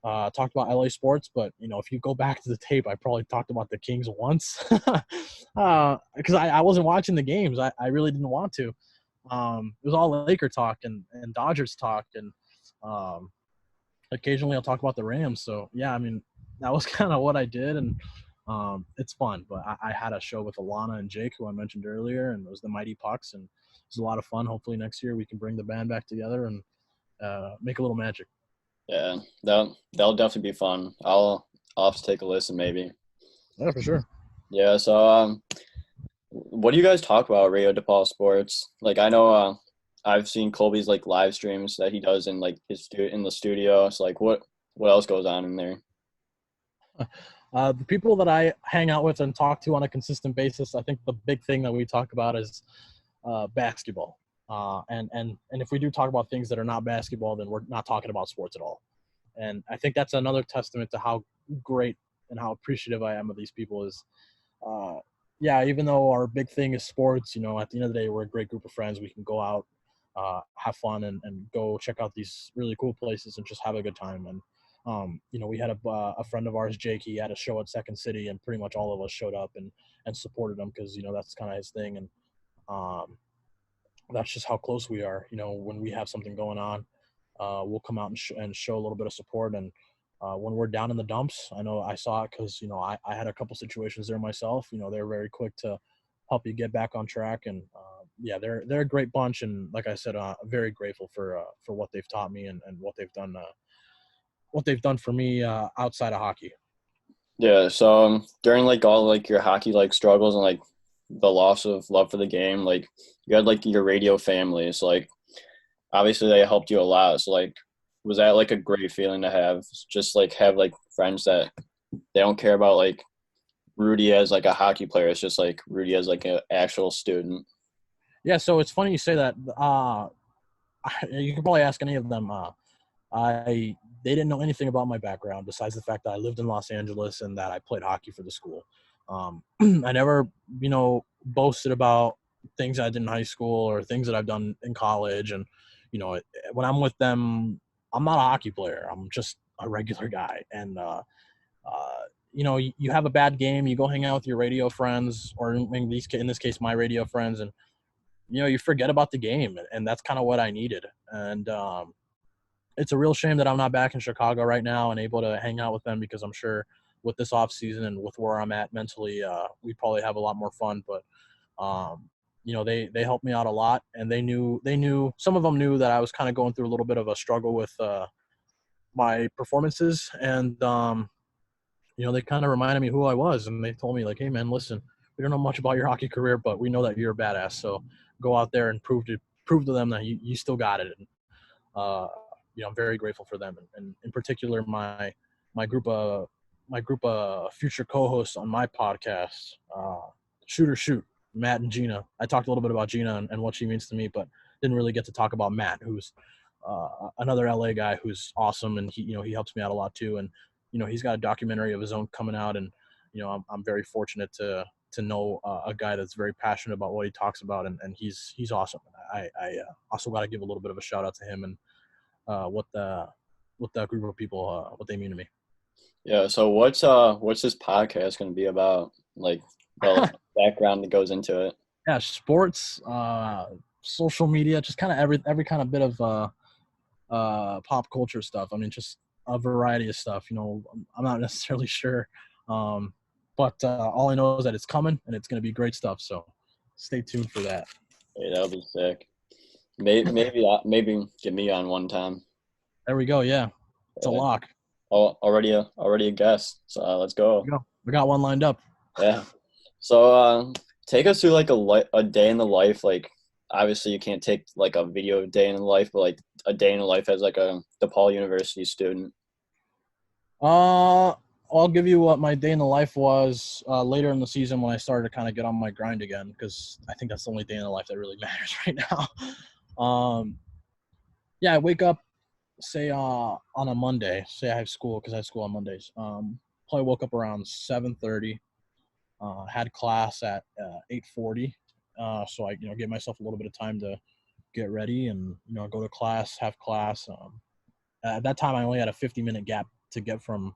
Talked about LA sports, but if you go back to the tape, I probably talked about the Kings once because I wasn't watching the games. I really didn't want to. It was all Laker talk and Dodgers talk, and um, occasionally I'll talk about the Rams. So yeah, I mean that was kind of what I did, and it's fun. But I had a show with Alana and Jake, who I mentioned earlier, and it was the Mighty Pucks, and it was a lot of fun. Hopefully next year we can bring the band back together and make a little magic. Yeah, that'll definitely be fun. I'll have to take a listen maybe. Yeah, for sure. Yeah, so what do you guys talk about Radio DePaul Sports? Like I know I've seen Colby's like live streams that he does in like in the studio. So like what else goes on in there? The people that I hang out with and talk to on a consistent basis, I think the big thing that we talk about is basketball. And if we do talk about things that are not basketball, then we're not talking about sports at all. And I think that's another testament to how great and how appreciative I am of these people. Is uh, yeah, even though our big thing is sports, at the end of the day, we're a great group of friends. We can go out, have fun, and go check out these really cool places and just have a good time. And we had a friend of ours, Jake. He had a show at Second City, and pretty much all of us showed up and supported him because that's kind of his thing. And um, that's just how close we are. When we have something going on, we'll come out and show a little bit of support. And when we're down in the dumps, I know I saw it because I had a couple situations there myself. They're very quick to help you get back on track. And yeah, they're a great bunch. And like I said, very grateful for what they've taught me and what they've done for me outside of hockey. Yeah, so during like all like your hockey like struggles and like the loss of love for the game, like you had like your radio family. So like obviously they helped you a lot. So like was that like a great feeling to have? Just like have like friends that they don't care about like Rudy as like a hockey player. It's just like Rudy as like an actual student. Yeah, so it's funny you say that. You can probably ask any of them. I They didn't know anything about my background besides the fact that I lived in Los Angeles and that I played hockey for the school. I never, boasted about things I did in high school or things that I've done in college. And when I'm with them, I'm not a hockey player. I'm just a regular guy. And you have a bad game, you go hang out with your radio friends, or in this case, my radio friends, and you forget about the game, and that's kind of what I needed. And it's a real shame that I'm not back in Chicago right now and able to hang out with them because I'm sure with this off season and with where I'm at mentally, we probably have a lot more fun. But they helped me out a lot, and they knew some of them knew that I was kind of going through a little bit of a struggle with my performances, and they kind of reminded me who I was, and they told me like, hey man, listen, we don't know much about your hockey career, but we know that you're a badass, so go out there and prove to them that you still got it. And uh, I'm very grateful for them, and in particular, my group of future co-hosts on my podcast, Shoot or Shoot, Matt and Gina. I talked a little bit about Gina and what she means to me, but didn't really get to talk about Matt, who's another LA guy who's awesome, and he helps me out a lot too. And he's got a documentary of his own coming out, and I'm very fortunate to know a guy that's very passionate about what he talks about, and he's awesome. I also got to give a little bit of a shout out to him and what that group of people what they mean to me. Yeah, so what's this podcast gonna be about? Like the background that goes into it. Yeah, sports, social media, just kind of every kind of bit of pop culture stuff. I mean, just a variety of stuff. I'm not necessarily sure, um, but all I know is that it's coming and it's going to be great stuff. So stay tuned for that. Hey, that'll be sick. Maybe get me on one time. There we go. Yeah, it's a Yeah. lock. Oh, already a guest. So let's go. We got one lined up. Yeah. So take us through like a day in the life. Like obviously you can't take like a video day in the life, but like a day in the life as like a DePaul University student. Uh, I'll give you what my day in the life was later in the season when I started to kind of get on my grind again, because I think that's the only day in the life that really matters right now. Yeah, I wake up, say on a Monday. Say I have school because I have school on Mondays. Probably woke up around 7:30. Had class at 8:40. So I give myself a little bit of time to get ready and go to class, have class. At that time, I only had a 50-minute gap to get from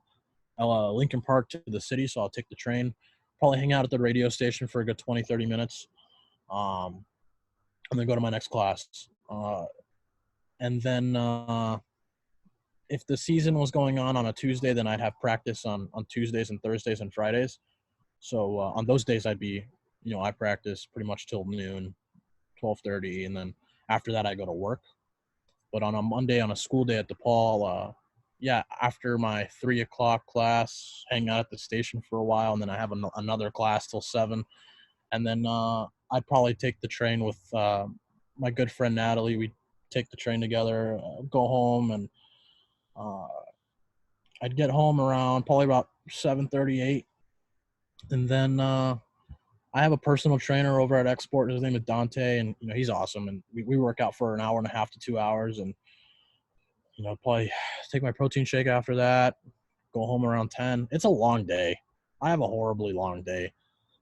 Lincoln Park to the city, so I'll take the train. Probably hang out at the radio station for a good 20, 30 minutes, um, and then go to my next class. And then if the season was going on a Tuesday, then I'd have practice on Tuesdays and Thursdays and Fridays. So on those days, I'd be, I practice pretty much till noon, 12:30, and then after that, I go to work. But on a Monday, on a school day at DePaul, yeah, after my 3 o'clock class, hang out at the station for a while, and then I have another class till 7, and then I'd probably take the train with my good friend Natalie. We take the train together, go home, and uh, I'd get home around probably about 7:38, and then I have a personal trainer over at Export. His name is Dante, and he's awesome. And we work out for an hour and a half to 2 hours, and probably take my protein shake after that. Go home around 10. It's a long day. I have a horribly long day.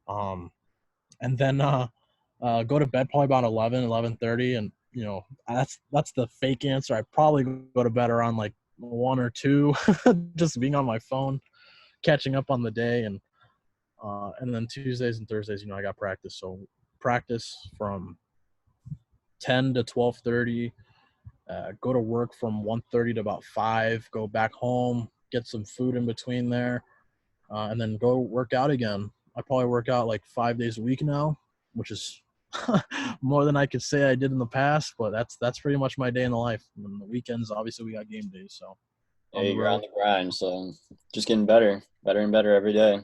And then go to bed probably about 11:30, and that's the fake answer. I probably go to bed around like 1 or 2, just being on my phone, catching up on the day, and then Tuesdays and Thursdays, I got practice. So practice from 10 to 12:30. Go to work from 1:30 to about 5. Go back home, get some food in between there, and then go work out again. I probably work out like 5 days a week now, which is more than I could say I did in the past. But that's pretty much my day in the life. And the weekends, obviously, we got game days. So on Hey, the you're on road, the grind, so just getting better, better and better every day.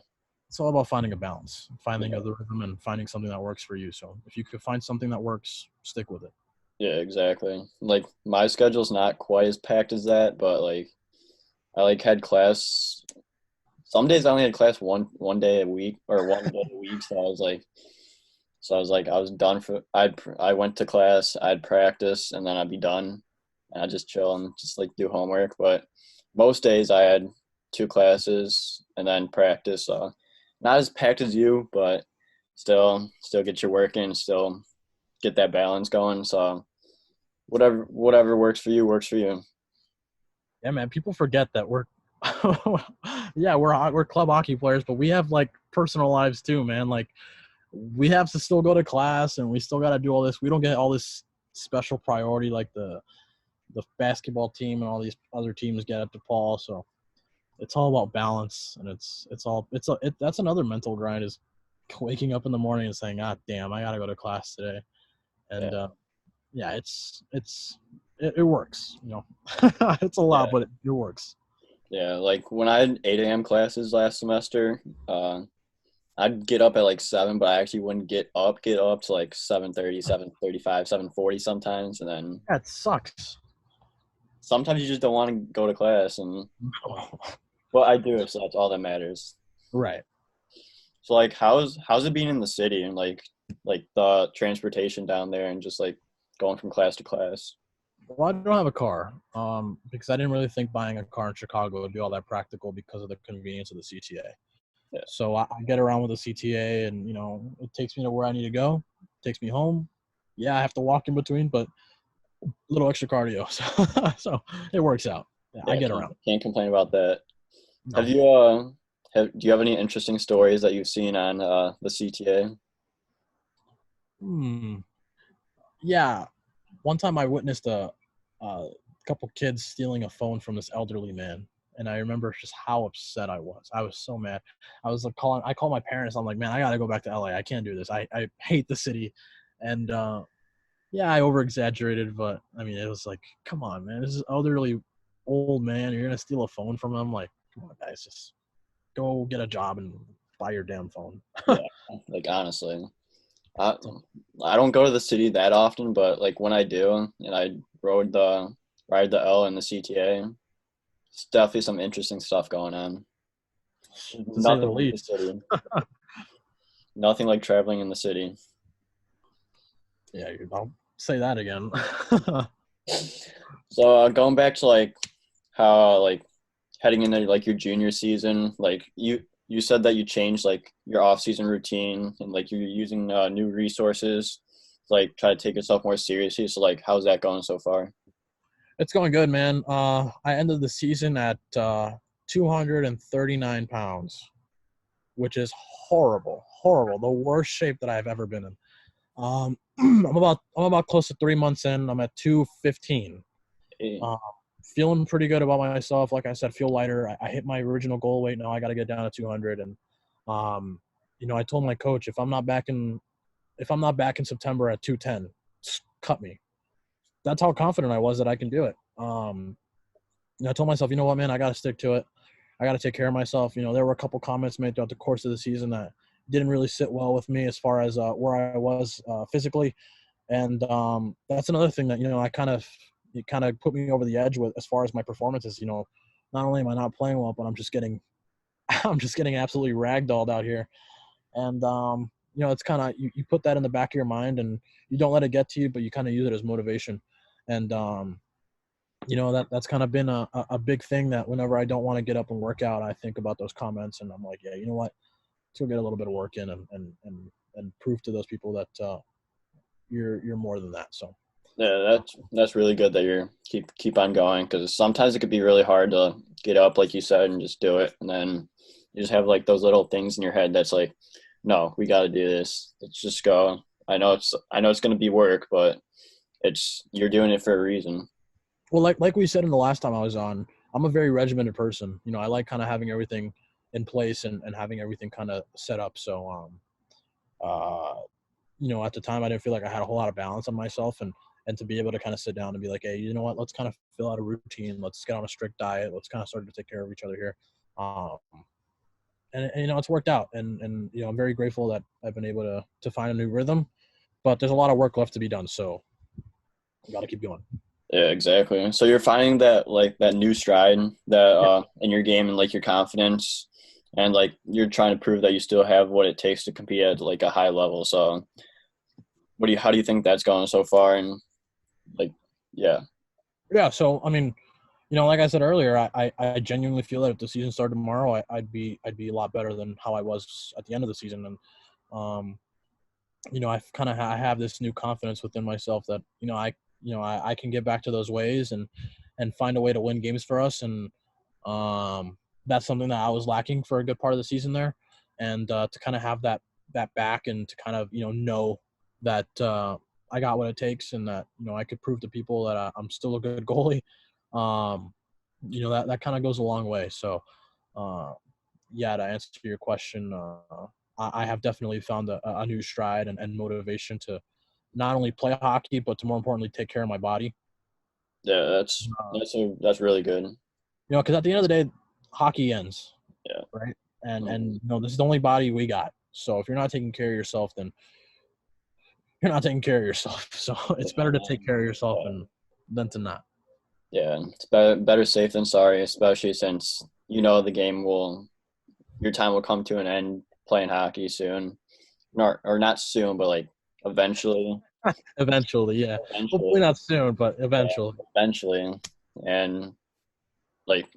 it's all about finding a balance, finding Yeah, a rhythm, and finding something that works for you. So if you could find something that works, stick with it. yeah, exactly. Like my schedule's not quite as packed as that, but like I like had class. Some days I only had class one day a week or one day a week, so I was done for. I went to class, I'd practice, and then I'd be done, and I'd just chill and just like do homework. But most days I had two classes and then practice. So not as packed as you, but still get your work in, still get that balance going. So whatever works for you works for you. Yeah, man. People forget that we're, yeah, we're club hockey players, but we have like personal lives too, man. Like we have to still go to class, and we still got to do all this. We don't get all this special priority like the basketball team and all these other teams get at DePaul. So it's all about balance, and that's another mental grind is waking up in the morning and saying, "Ah, damn, I gotta go to class today." Yeah, And yeah, it works. It's a lot, yeah, but it works. yeah. Like when I had 8 a.m. classes last semester, I'd get up at like 7, but I actually wouldn't get up to like 7:30, 7:35, 7:40 sometimes, and then That sucks. sometimes you just don't want to go to class, and well, I do, so that's all that matters. Right. So like, how's it being in the city and like the transportation down there and just like going from class to class? Well, I don't have a car, because I didn't really think buying a car in Chicago would be all that practical because of the convenience of the CTA. Yeah, So I get around with the CTA, and it takes me to where I need to go, takes me home. Yeah, I have to walk in between, but a little extra cardio, so it works out. Yeah, I yeah, get can't, around. can't complain about that. Have No. you do you have any interesting stories that you've seen on the CTA? Hmm. Yeah. One time I witnessed a couple kids stealing a phone from this elderly man, and I remember just how upset I was. I was so mad. I was like I called my parents. I'm like, man, I gotta go back to LA. I can't do this. I hate the city, and yeah, I over exaggerated, but I mean, it was like, come on, man, this is elderly old man. You're gonna steal a phone from him? Like, come on, guys, just go get a job and buy your damn phone. Yeah, like honestly, I I don't go to the city that often, but like when I do, and I ride the L in the CTA, it's definitely some interesting stuff going on. To say the Nothing like the least. city. Nothing like traveling in the city. Yeah, I'll say that again. So going back to like how like heading into like your junior season, like you said that you changed like your off season routine and like you're using new resources to, like try to take yourself more seriously. So like how's that going so far? It's going good, man. I ended the season at 239 pounds, which is horrible, horrible. The worst shape that I've ever been in. I'm about close to 3 months in. I'm at 215. Eh, Uh, Feeling pretty good about myself. Like I said, feel lighter. I hit my original goal weight. Now I got to get down to 200. And I told my coach if I'm not back in September at 210, cut me. That's how confident I was that I can do it. And I told myself, you know what, man, I got to stick to it. I got to take care of myself. There were a couple comments made throughout the course of the season that didn't really sit well with me as far as where I was physically. And that's another thing that, it kind of put me over the edge with as far as my performances. not only am I not playing well, but I'm just getting I'm just getting absolutely ragdolled out here. And it's kind of you put that in the back of your mind, and you don't let it get to you, but you kind of use it as motivation. And that's kind of been a big thing, that whenever I don't want to get up and work out, I think about those comments, and I'm like, yeah, you know what? Let's go get a little bit of work in, and prove to those people that you're more than that. So Yeah, that's really good that you're keep on going, because sometimes it could be really hard to get up, like you said, and just do it, and then you just have like those little things in your head that's like, no, we got to do this. Let's just go. I know it's going to be work, but it's you're doing it for a reason. well, like we said in the last time I was on, I'm a very regimented person. I like kind of having everything in place, and having everything kind of set up. So uh, at the time I didn't feel like I had a whole lot of balance on myself, and to be able to kind of sit down and be like, hey, you know what, let's kind of fill out a routine. Let's get on a strict diet. Let's kind of start to take care of each other here. Um, and it's worked out, and I'm very grateful that I've been able to find a new rhythm, but there's a lot of work left to be done. So I got to keep going. Yeah, exactly. So you're finding that like that new stride that Yeah. in your game, and like your confidence, and like you're trying to prove that you still have what it takes to compete at like a high level. So how do you think that's going so far? And like, yeah, Yeah. So, I mean, like I said earlier, I genuinely feel that if the season started tomorrow, I'd be a lot better than how I was at the end of the season. And, um, I have this new confidence within myself that, I can get back to those ways, and find a way to win games for us. And, that's something that I was lacking for a good part of the season there. And, to kind of have that back, and to kind of, know that, I got what it takes, and that, I could prove to people that I'm still a good goalie. Um, that kind of goes a long way. So, uh, yeah, to answer your question, I have definitely found a new stride, and motivation to not only play hockey, but to more importantly take care of my body. yeah, that's really good. Because at the end of the day, hockey ends, Yeah. right? And Mhm. and this is the only body we got. So if you're not taking care of yourself, then you're not taking care of yourself. So Yeah, it's better to take care of yourself yeah, than to not. yeah. It's better safe than sorry, especially since the game will your time will come to an end playing hockey soon, or not soon, but like eventually, Eventually, yeah. Hopefully eventually, not soon, but eventually. yeah, eventually, and like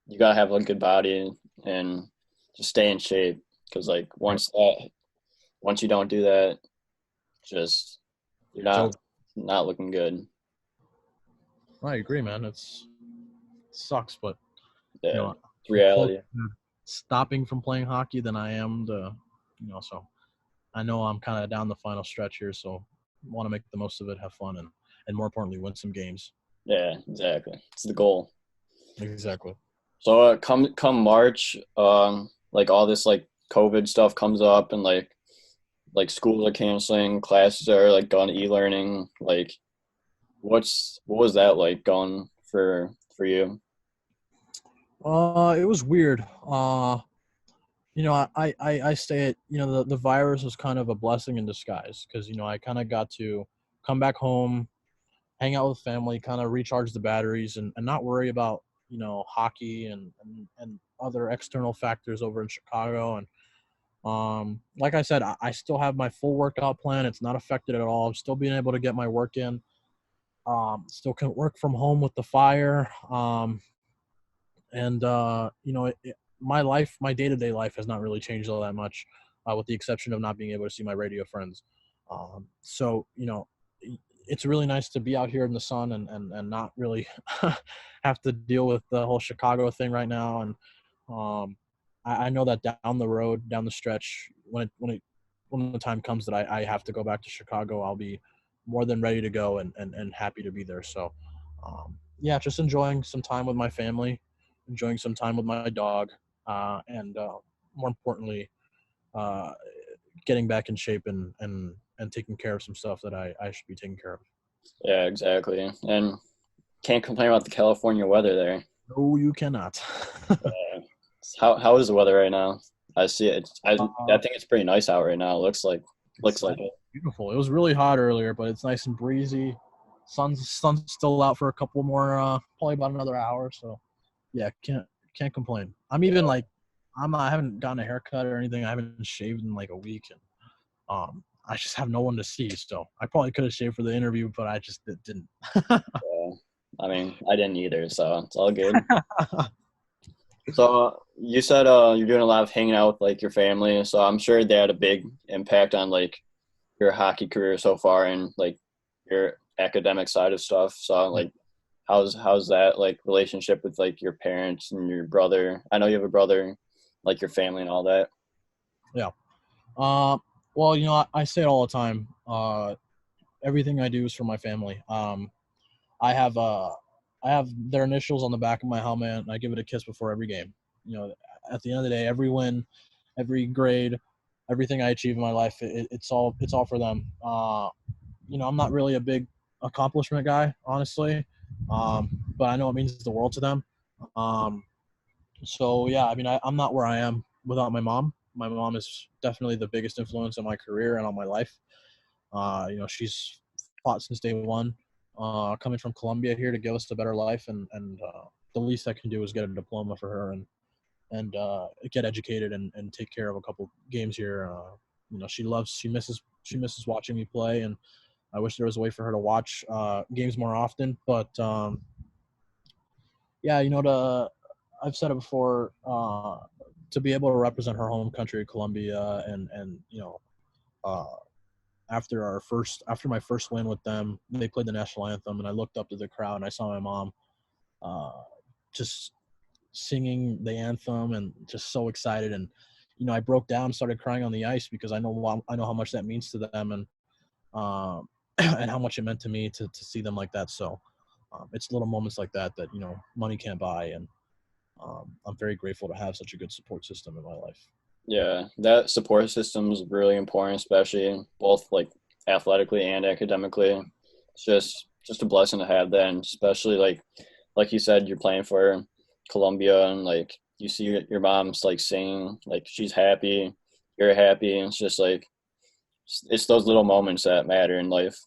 you gotta have a good body and just stay in shape, because like Right. once you don't do that, just you're So not looking good. I agree, man. It sucks, but Yeah, it's I'm closer reality. to stopping from playing hockey than I am to, so I know I'm kind of down the final stretch here, so want to make the most of it, have fun, and more importantly, win some games. Yeah, exactly. It's the goal. Exactly. So come March, like all this like COVID stuff comes up, and like schools are canceling, classes are like going to e-learning. Like, what was that like going for you? It was weird. I say it. The virus was kind of a blessing in disguise, because I kind of got to come back home, hang out with family, kind of recharge the batteries, and not worry about hockey, and other external factors over in Chicago. And like I said, I still have my full workout plan. It's not affected at all. I'm still being able to get my work in. Still can work from home with the fire. And my life, my day-to-day life has not really changed all that much, with the exception of not being able to see my radio friends. So it's really nice to be out here in the sun, and not really have to deal with the whole Chicago thing right now. And um, I know that down the road, down the stretch, when the time comes that I have to go back to Chicago, I'll be more than ready to go, and happy to be there. So yeah, just enjoying some time with my family, enjoying some time with my dog, and more importantly, uh, getting back in shape, and taking care of some stuff that I should be taking care of. Yeah, exactly. And can't complain about the California weather there. No, you cannot. Yeah. How is the weather right now? I see it. I uh, think it's pretty nice out right now. Looks it's like it. beautiful. It was really hot earlier, but it's nice and breezy. Sun's still out for a couple more, probably about another hour. So Yeah, can't complain. I'm even like I haven't gotten a haircut or anything. I haven't shaved in like a week, and I just have no one to see. So I probably could have shaved for the interview, but I just didn't. Yeah. I mean, I didn't either, so it's all good. So you said you're doing a lot of hanging out with like your family, so I'm sure they had a big impact on like your hockey career so far and like your academic side of stuff. So Yeah. like how's that like relationship with like your parents and your brother? I know you have a brother, like your family and all that. Yeah. Uh, well, I say it all the time. Everything I do is for my family. I have uh, I have their initials on the back of my helmet, and I give it a kiss before every game. You know, at the end of the day, every win, every grade, everything I achieve in my life, it's all for them. I'm not really a big accomplishment guy, honestly, but I know it means the world to them. Um, so yeah, I mean, I'm not where I am without my mom. My mom is definitely the biggest influence on my career and on my life. She's fought since day one, coming from Colombia here to give us a better life, and the least I can do is get a diploma for her and get educated and take care of a couple games here. She misses watching me play, and I wish there was a way for her to watch games more often. But yeah, I've said it before. To be able to represent her home country, Colombia, and uh, after my first win with them, they played the national anthem, and I looked up to the crowd and I saw my mom uh, just singing the anthem and just so excited. And I broke down, started crying on the ice because I know how much that means to them, um, and how much it meant to me to see them like that. So it's little moments like that money can't buy, and I'm very grateful to have such a good support system in my life. Yeah, that support system is really important, especially both like athletically and academically. It's just a blessing to have that, and especially like you said, you're playing for Colombia, and like you see your mom's like singing, like she's happy, you're happy, and it's just like it's those little moments that matter in life.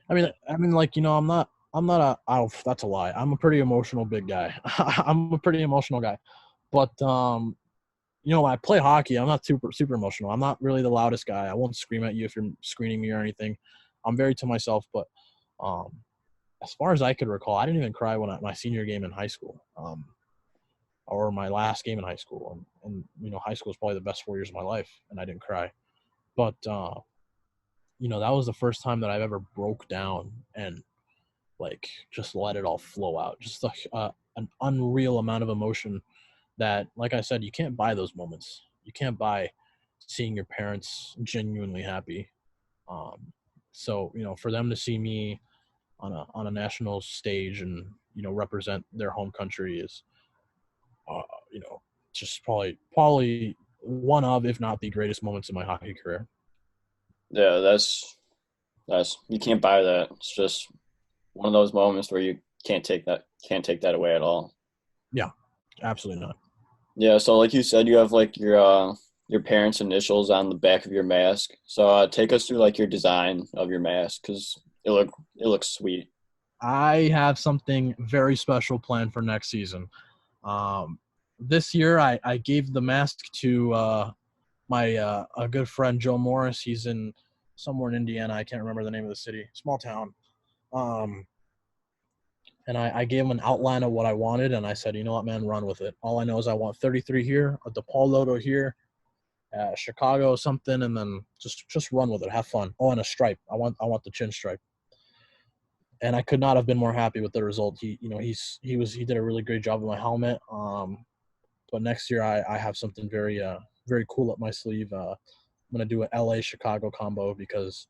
Like I'm not a oh, that's a lie. I'm a pretty emotional big guy. I'm a pretty emotional guy, but when I play hockey, I'm not super super emotional. I'm not really the loudest guy. I won't scream at you if you're screening me or anything. I'm very to myself. But um, as far as I could recall, I didn't even cry when my senior game in high school, or my last game in high school. And high school is probably the best 4 years of my life, and I didn't cry. But that was the first time that I've ever broke down and like just let it all flow out. Just like an unreal amount of emotion that, like I said, you can't buy those moments. You can't buy seeing your parents genuinely happy. Um, so for them to see me on a national stage and represent their home country is uh, you know just probably one of, if not the greatest moments in my hockey career. Yeah, that's you can't buy that. It's just one of those moments where you can't take that away at all. Yeah, absolutely not. Yeah, so like you said, you have like your parents' initials on the back of your mask. So take us through like your design of your mask because it looks sweet. I have something very special planned for next season. Um, this year, I gave the mask to my a good friend Joe Morris. He's in somewhere in Indiana. I can't remember the name of the city, small town. Um, and I gave him an outline of what I wanted, and I said, you know what, man, run with it. All I know is I want 33 here, a DePaul logo here, Chicago something, and then just run with it, have fun. Oh, and a stripe. I want the chin stripe. And I could not have been more happy with the result. He did a really great job with my helmet. But next year I have something very very cool up my sleeve. I'm gonna do an LA Chicago combo because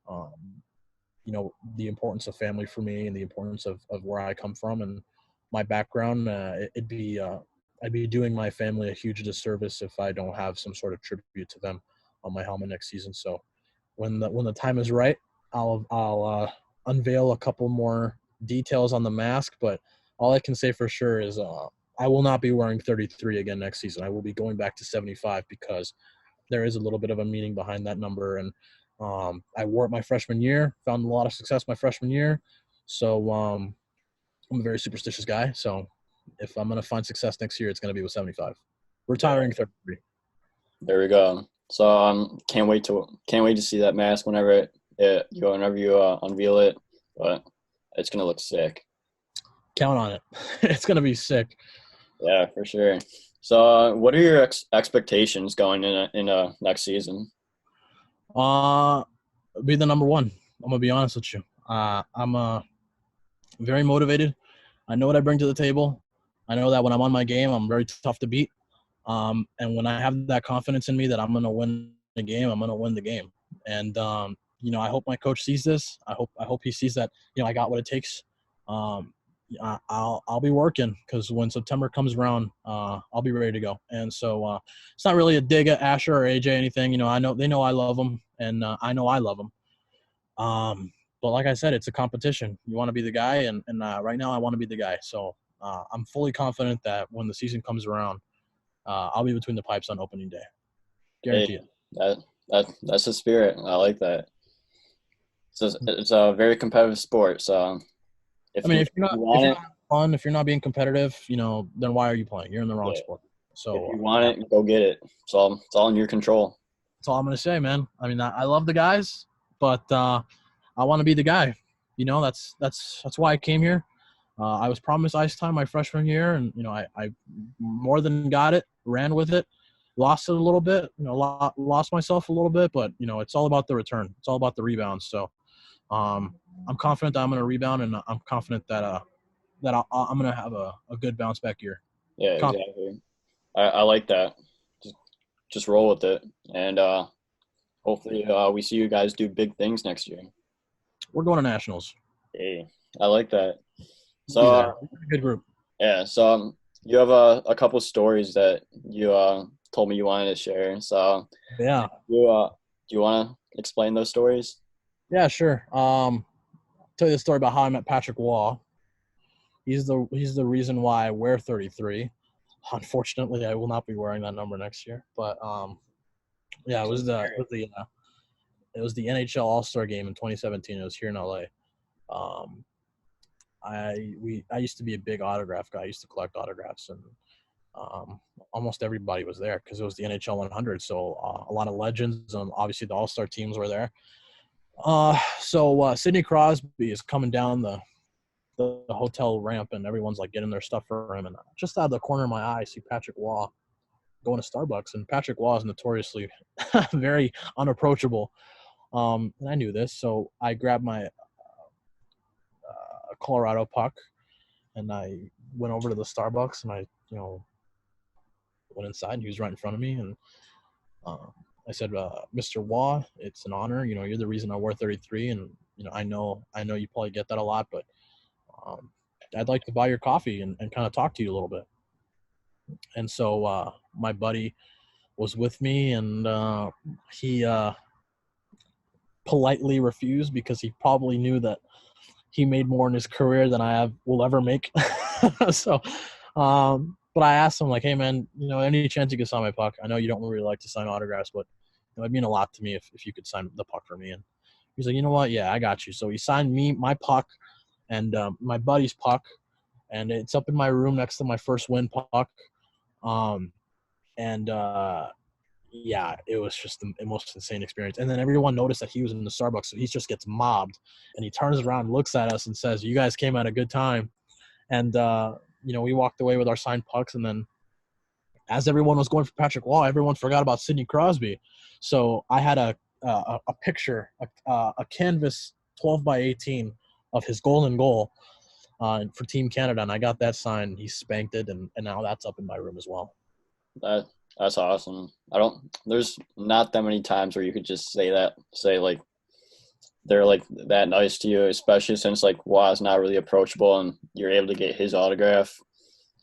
um, the importance of family for me and the importance of where I come from and my background. I'd be doing my family a huge disservice if I don't have some sort of tribute to them on my helmet next season. So when the time is right, I'll unveil a couple more details on the mask. But all I can say for sure is I will not be wearing 33 again next season. I will be going back to 75 because there is a little bit of a meaning behind that number. And I wore it my freshman year, found a lot of success my freshman year. So I'm a very superstitious guy, so if I'm gonna find success next year, it's gonna be with 75. Yeah, Retiring 33. there we go. So can't wait to see that mask whenever you unveil it. But it's gonna look sick. Count on it. It's gonna be sick. Yeah, for sure. So what are your expectations going in next season? Uh, be the number one. I'm gonna be honest with you. I'm very motivated. I know what I bring to the table. I know that when I'm on my game, I'm very tough to beat. And when I have that confidence in me that I'm gonna win the game, I'm gonna win the game. And I hope my coach sees this. I hope he sees that I got what it takes. Um, I'll be working because when September comes around, I'll be ready to go. And so it's not really a dig at Asher or AJ or anything. I know they know I love them, and I know I love them. But like I said, it's a competition. You want to be the guy, and right now I want to be the guy. So I'm fully confident that when the season comes around, I'll be between the pipes on opening day. Guarantee Hey, it. that's the spirit. I like that. It's a very competitive sport. So I if mean, you, if you're if not you if want you're it, not fun, if you're not being competitive, then why are you playing? You're in the wrong yeah. sport. If So you want yeah, it, go get it. It's all in your control. that's all I'm gonna say, man. I mean, I love the guys, but I want to be the guy. That's why I came here. I was promised ice time my freshman year, and I more than got it, ran with it, lost it a little bit, lost myself a little bit, but it's all about the return. It's all about the rebound. So um, I'm confident that I'm going to rebound, and I'm confident that I'm going to have a good bounce back year. Yeah, Confident. exactly. I like that. Just just roll with it, and hopefully we see you guys do big things next year. We're going to nationals. Hey, I like that. We'll be So there. We're a good group. yeah, so you have a couple stories that you told me you wanted to share. So Yeah. do you want to explain those stories? Yeah. Sure. I'll tell you the story about how I met Patrick Waugh. He's the reason why I wear 33. Unfortunately, I will not be wearing that number next year. But yeah, it was the NHL All Star Game in 2017. It was here in LA. Um, I used to be a big autograph guy. I used to collect autographs, and almost everybody was there because it was the NHL 100. So a lot of legends and obviously the All Star teams were there. So Sidney Crosby is coming down the hotel ramp, and everyone's like getting their stuff for him. And just out of the corner of my eye, I see Patrick Waugh going to Starbucks, and Patrick Waugh is notoriously very unapproachable. And I knew this, so I grabbed my Colorado puck, and I went over to the Starbucks, and I went inside, and he was right in front of me, and um, I said, "Mr. Waugh, it's an honor. You're the reason I wore 33, and I know you probably get that a lot, but um, I'd like to buy your coffee and kind of talk to you a little bit." And so my buddy was with me, and he politely refused because he probably knew that he made more in his career than will ever make. So, but I asked him like, "Hey man, any chance you could sign my puck? I know you don't really like to sign autographs, but it'd mean a lot to me if you could sign the puck for me." And he's like, "You know what? Yeah, I got you." So he signed my puck and my buddy's puck, and it's up in my room next to my first win puck. Um, and yeah, it was just the most insane experience. And then everyone noticed that he was in the Starbucks, so he just gets mobbed, and he turns around, looks at us, and says, "You guys came at a good time." And we walked away with our signed pucks, and then as everyone was going for Patrick Waugh, everyone forgot about Sidney Crosby. So I had a picture, a canvas 12 by 18 of his golden goal for Team Canada, and I got that signed. He spanked it, and now that's up in my room as well. That that's awesome. I don't. There's not that many times where you could just say like they're like that nice to you, especially since like Waz not really approachable and you're able to get his autograph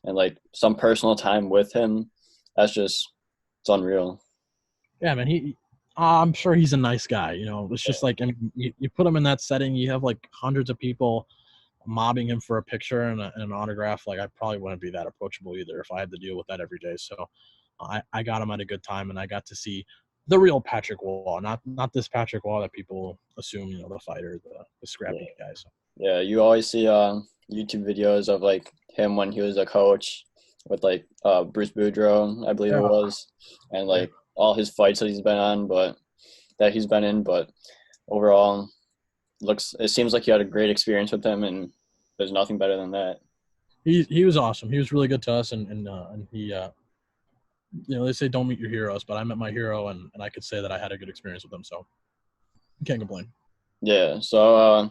and like some personal time with him. It's unreal. Yeah, man. I'm sure he's a nice guy. It's Yeah, just like, I mean, you put him in that setting, you have like hundreds of people mobbing him for a picture and an autograph. Like, I probably wouldn't be that approachable either if I had to deal with that every day. So I got him at a good time, and I got to see the real Patrick Wall, not this Patrick Wall that people assume, the fighter, the yeah, scrappy guy. So yeah. You always see YouTube videos of like him when he was a coach with like Bruce Boudreaux, I believe it Yeah, was, and yeah. like all his fights that he's been on, but that he's been in, but overall looks it seems like you had a great experience with him, and there's nothing better than that. He was awesome. He was really good to us, and he they say don't meet your heroes, but I met my hero, and I could say that I had a good experience with him, so you can't complain. Yeah. So,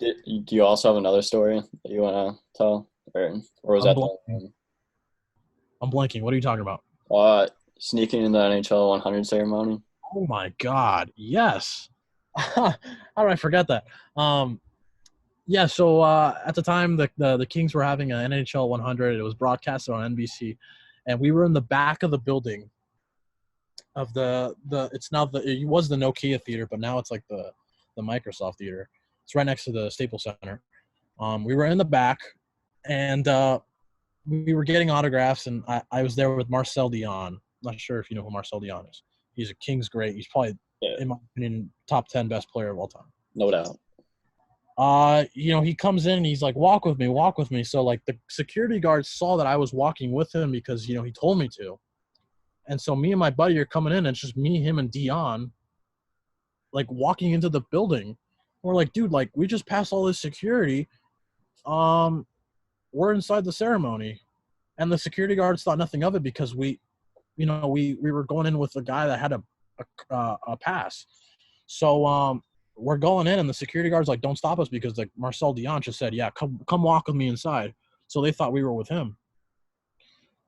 do you also have another story that you want to tell, or was I'm that the blanking. only I'm blanking. What are you talking about? one? Sneaking in the NHL 100 ceremony. Oh my God! Yes. How did I forget that? Um, yeah. So at the time, the Kings were having an NHL 100. It was broadcasted on NBC, and we were in the back of the building of the. It's now it was the Nokia Theater, but now it's like the Microsoft Theater. It's right next to the Staples Center. We were in the back, and we were getting autographs, and I was there with Marcel Dion. Not sure if you know who Marcel Dion is. He's a Kings great. He's probably, Yeah, in my opinion, top 10 best player of all time. no doubt. He comes in and he's like, walk with me, walk with me. So like the security guard saw that I was walking with him because he told me to. And so me and my buddy are coming in, and it's just me, him, and Dion, like walking into the building. We're like, dude, like we just passed all this security. Um, we're inside the ceremony. And the security guards thought nothing of it because we were going in with a guy that had a pass. So we're going in, and the security guards like don't stop us because like Marcel Dion just said, yeah, come walk with me inside. So they thought we were with him.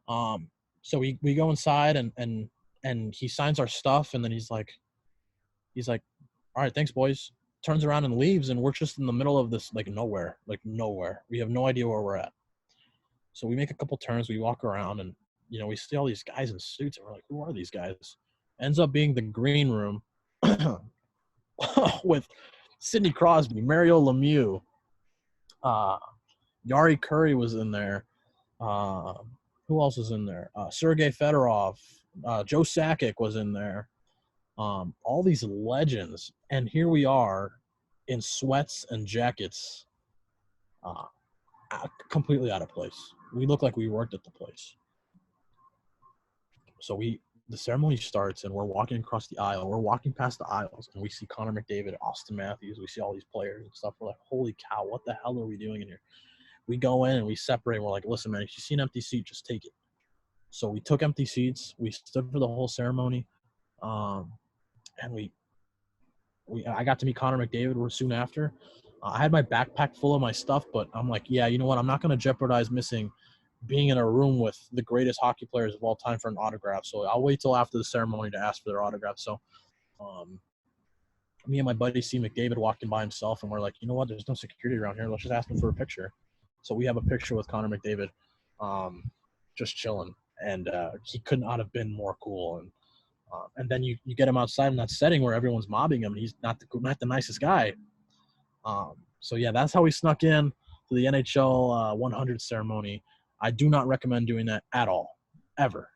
So we go inside, and he signs our stuff, and then he's like, all right, thanks boys. Turns around and leaves, and we're just in the middle of this like nowhere. We have no idea where we're at. So we make a couple turns, we walk around, and we see all these guys in suits, and we're like, who are these guys? Ends up being the green room with Sidney Crosby, Mario Lemieux, uh, Yari Curry was in there. Uh, who else was in there? Sergei Fedorov, Joe Sakic was in there. All these legends, and here we are in sweats and jackets, uh, completely out of place. We look like we worked at the place. So the ceremony starts, and we're walking across the aisle. We're walking past the aisles, and we see Connor McDavid, Austin Matthews. We see all these players and stuff. We're like, holy cow, what the hell are we doing in here? We go in and we separate. We're like, listen, man, if you see an empty seat, just take it. So we took empty seats. We stood for the whole ceremony, and I got to meet Connor McDavid soon after. I had my backpack full of my stuff, but I'm like, yeah, you know what? I'm not going to jeopardize missing being in a room with the greatest hockey players of all time for an autograph. So I'll wait till after the ceremony to ask for their autograph. So um, me and my buddy C. McDavid walking by himself, and we're like, you know what? There's no security around here. Let's just ask him for a picture. So we have a picture with Connor McDavid, just chilling, and he could not have been more cool. And then you get him outside in that setting where everyone's mobbing him, and he's not the nicest guy. So yeah, that's how we snuck in to the NHL 100 ceremony. I do not recommend doing that at all, ever,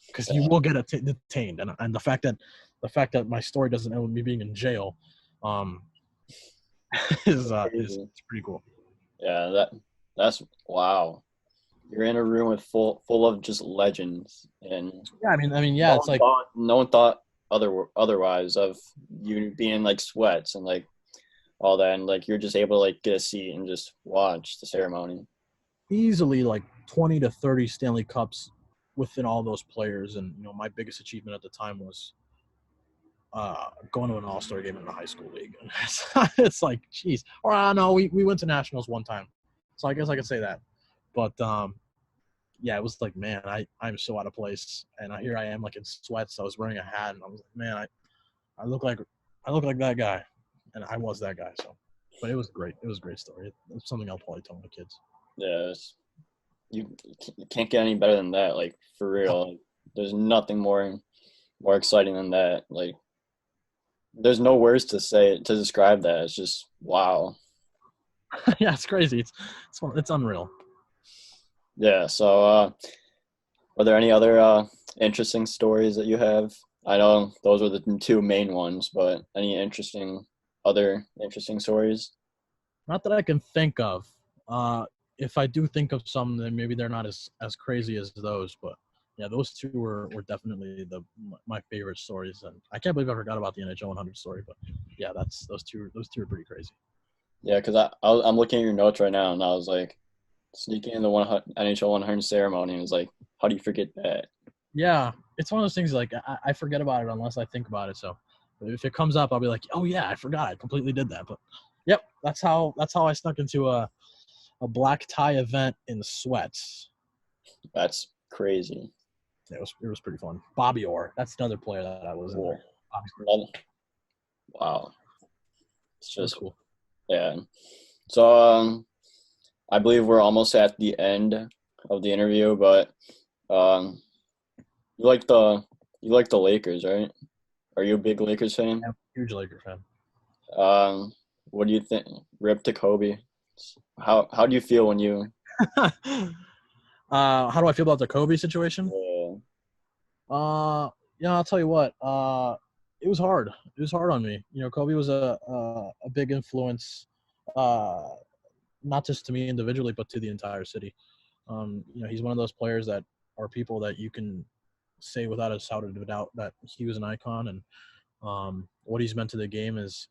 because you will get detained. And the fact that my story doesn't end with me being in jail, um, is Crazy. pretty cool. Yeah, that's wow. You're in a room with full of just legends, and Yeah, I mean, yeah, it's like no one thought otherwise of you being in like sweats and like all that, and like you're just able to like get a seat and just watch the ceremony. easily like 20 to 30 Stanley Cups within all those players, and my biggest achievement at the time was going to an all-star game in the high school league. It's like, geez. Or no, we went to nationals one time, so I guess I could say that. But yeah, it was like, man, I'm so out of place, and here I am like in sweats. I was wearing a hat, and I was like, man, I look like that guy, and I was that guy. So, but it was great. It was a great story. It's something I'll probably tell my kids. Yeah, you can't get any better than that. Like for real, like, there's nothing more exciting than that. Like there's no words to say to describe that. It's just wow. Yeah, it's crazy. It's unreal. Yeah. So, are there any other interesting stories that you have? I know those were the two main ones, but any other interesting stories? Not that I can think of. If I do think of some, then maybe they're not as crazy as those. But yeah, those two were definitely my favorite stories, and I can't believe I forgot about the NHL 100 story. But yeah, that's those two are pretty crazy. Yeah, because I'm looking at your notes right now, and I was like sneaking in the NHL 100 ceremony. And it was like, how do you forget that? Yeah, it's one of those things like I forget about it unless I think about it. So if it comes up, I'll be like, oh yeah, I forgot, I completely did that. But yep, that's how I snuck into a black tie event in sweats. That's crazy. It was pretty fun. Bobby Orr, that's another player that I was in Cool. there. Bobby Wow. It's It was just cool. yeah. So I believe we're almost at the end of the interview, but um, you like the Lakers, right? Are you a big Lakers fan? I'm a huge Laker fan. Um, what do you think? Rip to Kobe. How do you feel when you? How do I feel about the Kobe situation? Uh, Uh, yeah, I'll tell you what. It was hard. It was hard on me. Kobe was a big influence, uh, not just to me individually, but to the entire city. He's one of those players that are people that you can say without a shadow of a doubt that he was an icon, and what he's meant to the game is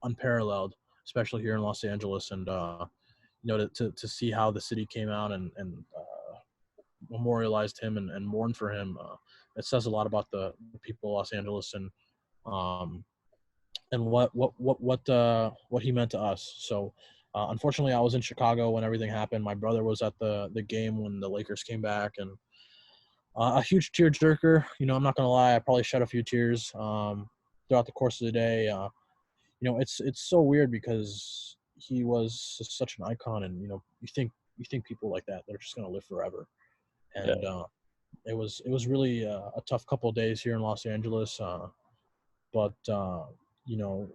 unparalleled, especially here in Los Angeles. And to see how the city came out and memorialized him and mourned for him, it says a lot about the people of Los Angeles um, and what he meant to us. So, unfortunately, I was in Chicago when everything happened. My brother was at the game when the Lakers came back, and a huge tearjerker. I'm not gonna lie, I probably shed a few tears throughout the course of the day. It's so weird because he was such an icon, and you think people like that they're just gonna live forever. yeah, And it was really a tough couple of days here in Los Angeles, but you know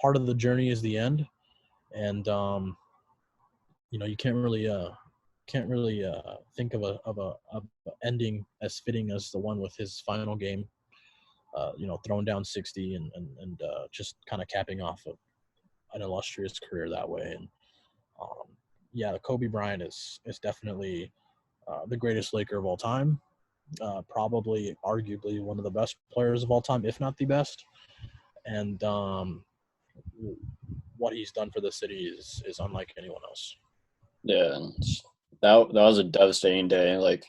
part of the journey is the end, and you can't really think of a ending as fitting as the one with his final game. Throwing down 60 and just kind of capping off an illustrious career that way. And um, yeah, Kobe Bryant is definitely the greatest Laker of all time. Probably, arguably, one of the best players of all time, if not the best. And what he's done for the city is unlike anyone else. yeah. That was a devastating day. Like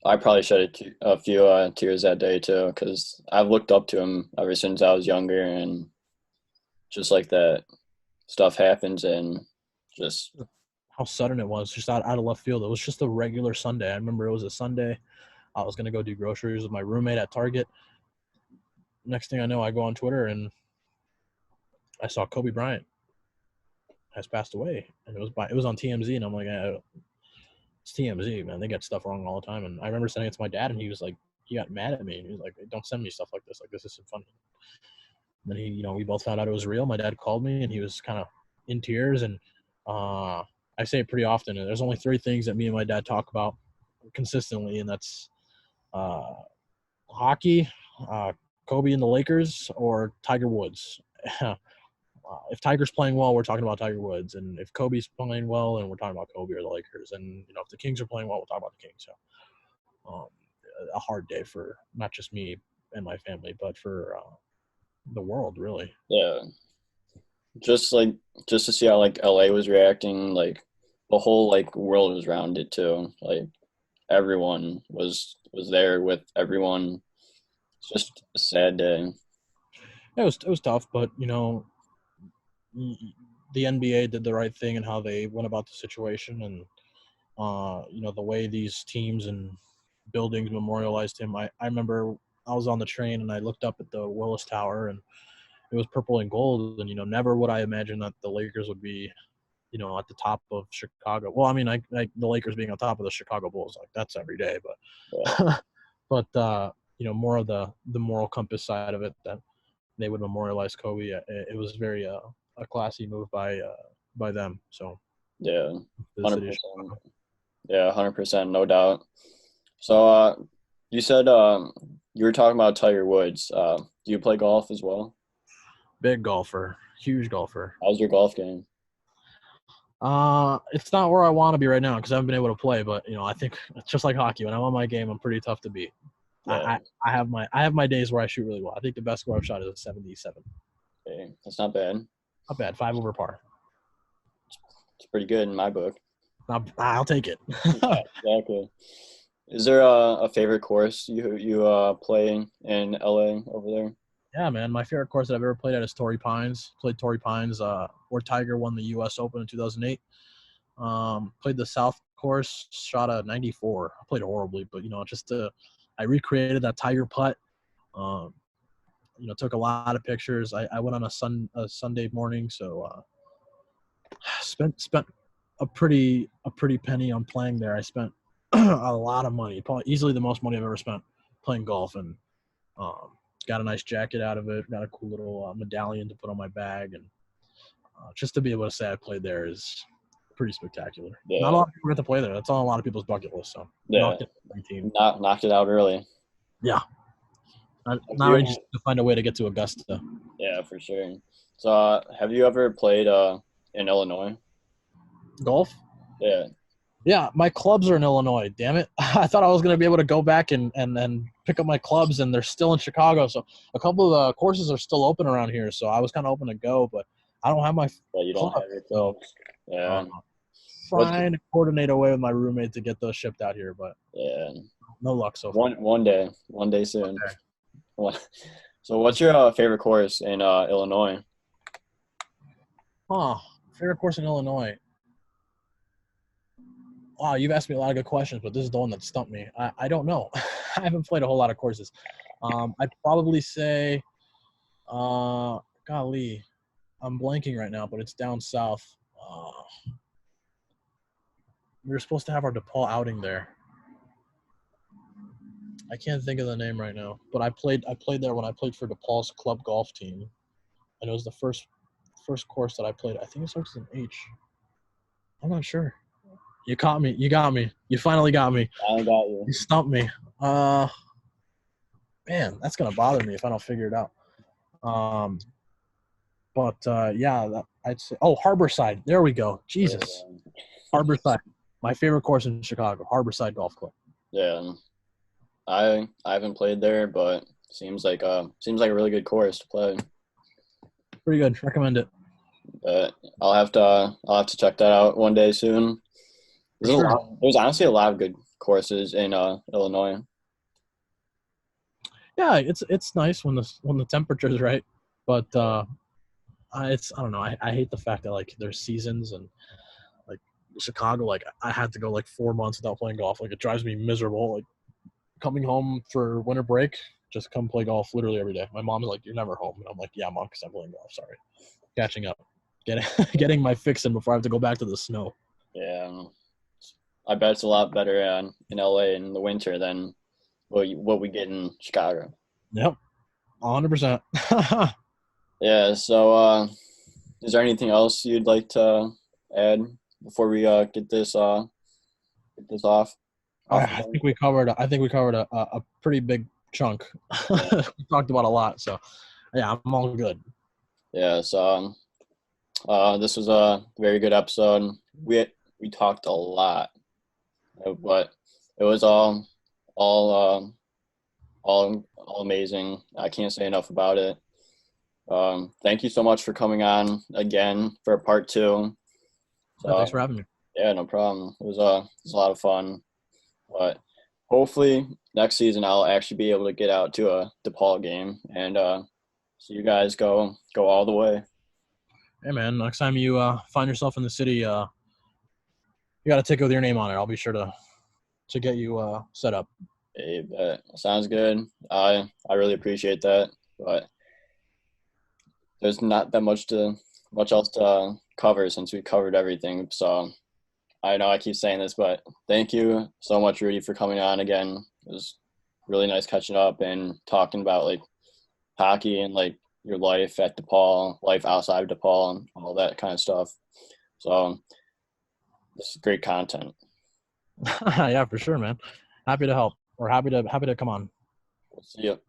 I probably shed a few tears that day too, because I've looked up to him ever since I was younger, and just like that stuff happens, and just How sudden it was, just out of left field. It was just a regular Sunday. I remember it was a Sunday. I was gonna go do groceries with my roommate at Target. Next thing I know, I go on Twitter and I saw Kobe Bryant has passed away, and it was on TMZ, and I'm like, it's TMZ, man. They get stuff wrong all the time. And I remember sending it to my dad, and he got mad at me, and he was like, don't send me stuff like this. Like, this isn't funny. And then we both found out it was real. My dad called me, and he was kind of in tears. And I say it pretty often. And there's only three things that me and my dad talk about consistently, and that's uh, hockey, Kobe and the Lakers, or Tiger Woods. If Tiger's playing well, we're talking about Tiger Woods, and if Kobe's playing well, then we're talking about Kobe or the Lakers. And if the Kings are playing well, we'll talk about the Kings. So, um, a hard day for not just me and my family, but for the world, really. yeah, just like just to see how like LA was reacting, like the whole like world was around it too. Like everyone was there with everyone. It's just a sad day. It was tough, but the NBA did the right thing in how they went about the situation, and the way these teams and buildings memorialized him. I remember I was on the train and I looked up at the Willis Tower, and it was purple and gold. And never would I imagine that the Lakers would be at the top of Chicago. Well, I mean, the Lakers being on top of the Chicago Bulls, like that's every day. Yeah, But but more of the moral compass side of it, that they would memorialize Kobe. It was very a classy move by them. So yeah, the hundred city of percent. Chicago. Yeah, 100%, no doubt. So, you said you were talking about Tiger Woods. Do you play golf as well? Big golfer, huge golfer. How's your golf game? It's not where I want to be right now because I haven't been able to play. But I think it's just like hockey. When I'm on my game, I'm pretty tough to beat. Yeah, I have my days where I shoot really well. I think the best score I've shot is a 77. okay. That's not bad. Not bad. 5 over par. It's pretty good in my book. I'll take it. Yeah, exactly. Is there a favorite course you play in LA over there? Yeah, man. My favorite course that I've ever played at is Torrey Pines. Played Torrey Pines, where Tiger won the U.S. Open in 2008. Played the South course, shot a 94. I played horribly, but I recreated that Tiger putt. Um, took a lot of pictures. I went on a Sunday morning, so spent a pretty penny on playing there. I spent a lot of money, probably easily the most money I've ever spent playing golf, and got a nice jacket out of it. Got a cool little medallion to put on my bag, and just to be able to say I played there is pretty spectacular. Not a Yeah, lot of people get to play there. That's on a lot of people's bucket list. So yeah. knocked it 19. Knocked it out early. Yeah, Have now I you? just have to find a way to get to Augusta. Yeah, for sure. So, have you ever played in Illinois? Golf? Yeah, Yeah, my clubs are in Illinois. Damn it! I thought I was going to be able to go back and pick up my clubs, and they're still in Chicago. So a couple of the courses are still open around here. So I was kind of open to go, but I don't have my but you don't club. have your So clubs. Yeah, uh, what's trying to coordinate a way with my roommate to get those shipped out here, but yeah. no luck so far. One day soon. Okay. What- So, what's your favorite course in Illinois? Huh. Favorite course in Illinois. Wow, you've asked me a lot of good questions, but this is the one that stumped me. I don't know. I haven't played a whole lot of courses. I'd probably say, golly, I'm blanking right now, but it's down south. We were supposed to have our DePaul outing there. I can't think of the name right now, but I played there when I played for DePaul's club golf team, and it was the first course that I played. I think it starts with an H. I'm not sure. You caught me. You got me. You finally got me. I got you. You stumped me. Uh, Man, that's gonna bother me if I don't figure it out. Um, but yeah, I'd say. Oh, Harborside. There we go. Jesus, Harborside. My favorite course in Chicago, Harborside Golf Club. Yeah, I haven't played there, but seems like a really good course to play. Pretty good. Recommend it. But I'll have to check that out one day soon. For sure. There's honestly a lot of good courses in Illinois. Yeah, it's nice when the temperature's right, but I don't know. I hate the fact that like there's seasons and like Chicago. Like I had to go like 4 months without playing golf. Like it drives me miserable. Like coming home for winter break, just come play golf literally every day. My mom's like, "You're never home," and I'm like, "Yeah, mom, because I'm playing golf. Sorry, catching up, getting getting my fix in before I have to go back to the snow." Yeah, I bet it's a lot better in LA in the winter than what we get in Chicago. Yep, 100%. Yeah. So, is there anything else you'd like to add before we get this off? Off I think we covered. I think we covered a pretty big chunk. yeah. We talked about a lot, so yeah, I'm all good. Yeah. So, this was a very good episode. We talked a lot, but it was all all amazing. I can't say enough about it. Thank you so much for coming on again for part two. Yeah, thanks So for having me. yeah, no problem. It was a lot of fun. But hopefully next season I'll actually be able to get out to a DePaul game and see you guys go all the way. Hey man, next time you find yourself in the city, you got a ticket with your name on it. I'll be sure to get you set up. Hey, that sounds good. I really appreciate that. But there's not that much else to cover since we covered everything. So I know I keep saying this, but thank you so much, Rudy, for coming on again. It was really nice catching up and talking about like hockey and like your life at DePaul, life outside of DePaul, and all that kind of stuff. So this is great content. Yeah, for sure, man. Happy to help or happy to come on. We'll see you.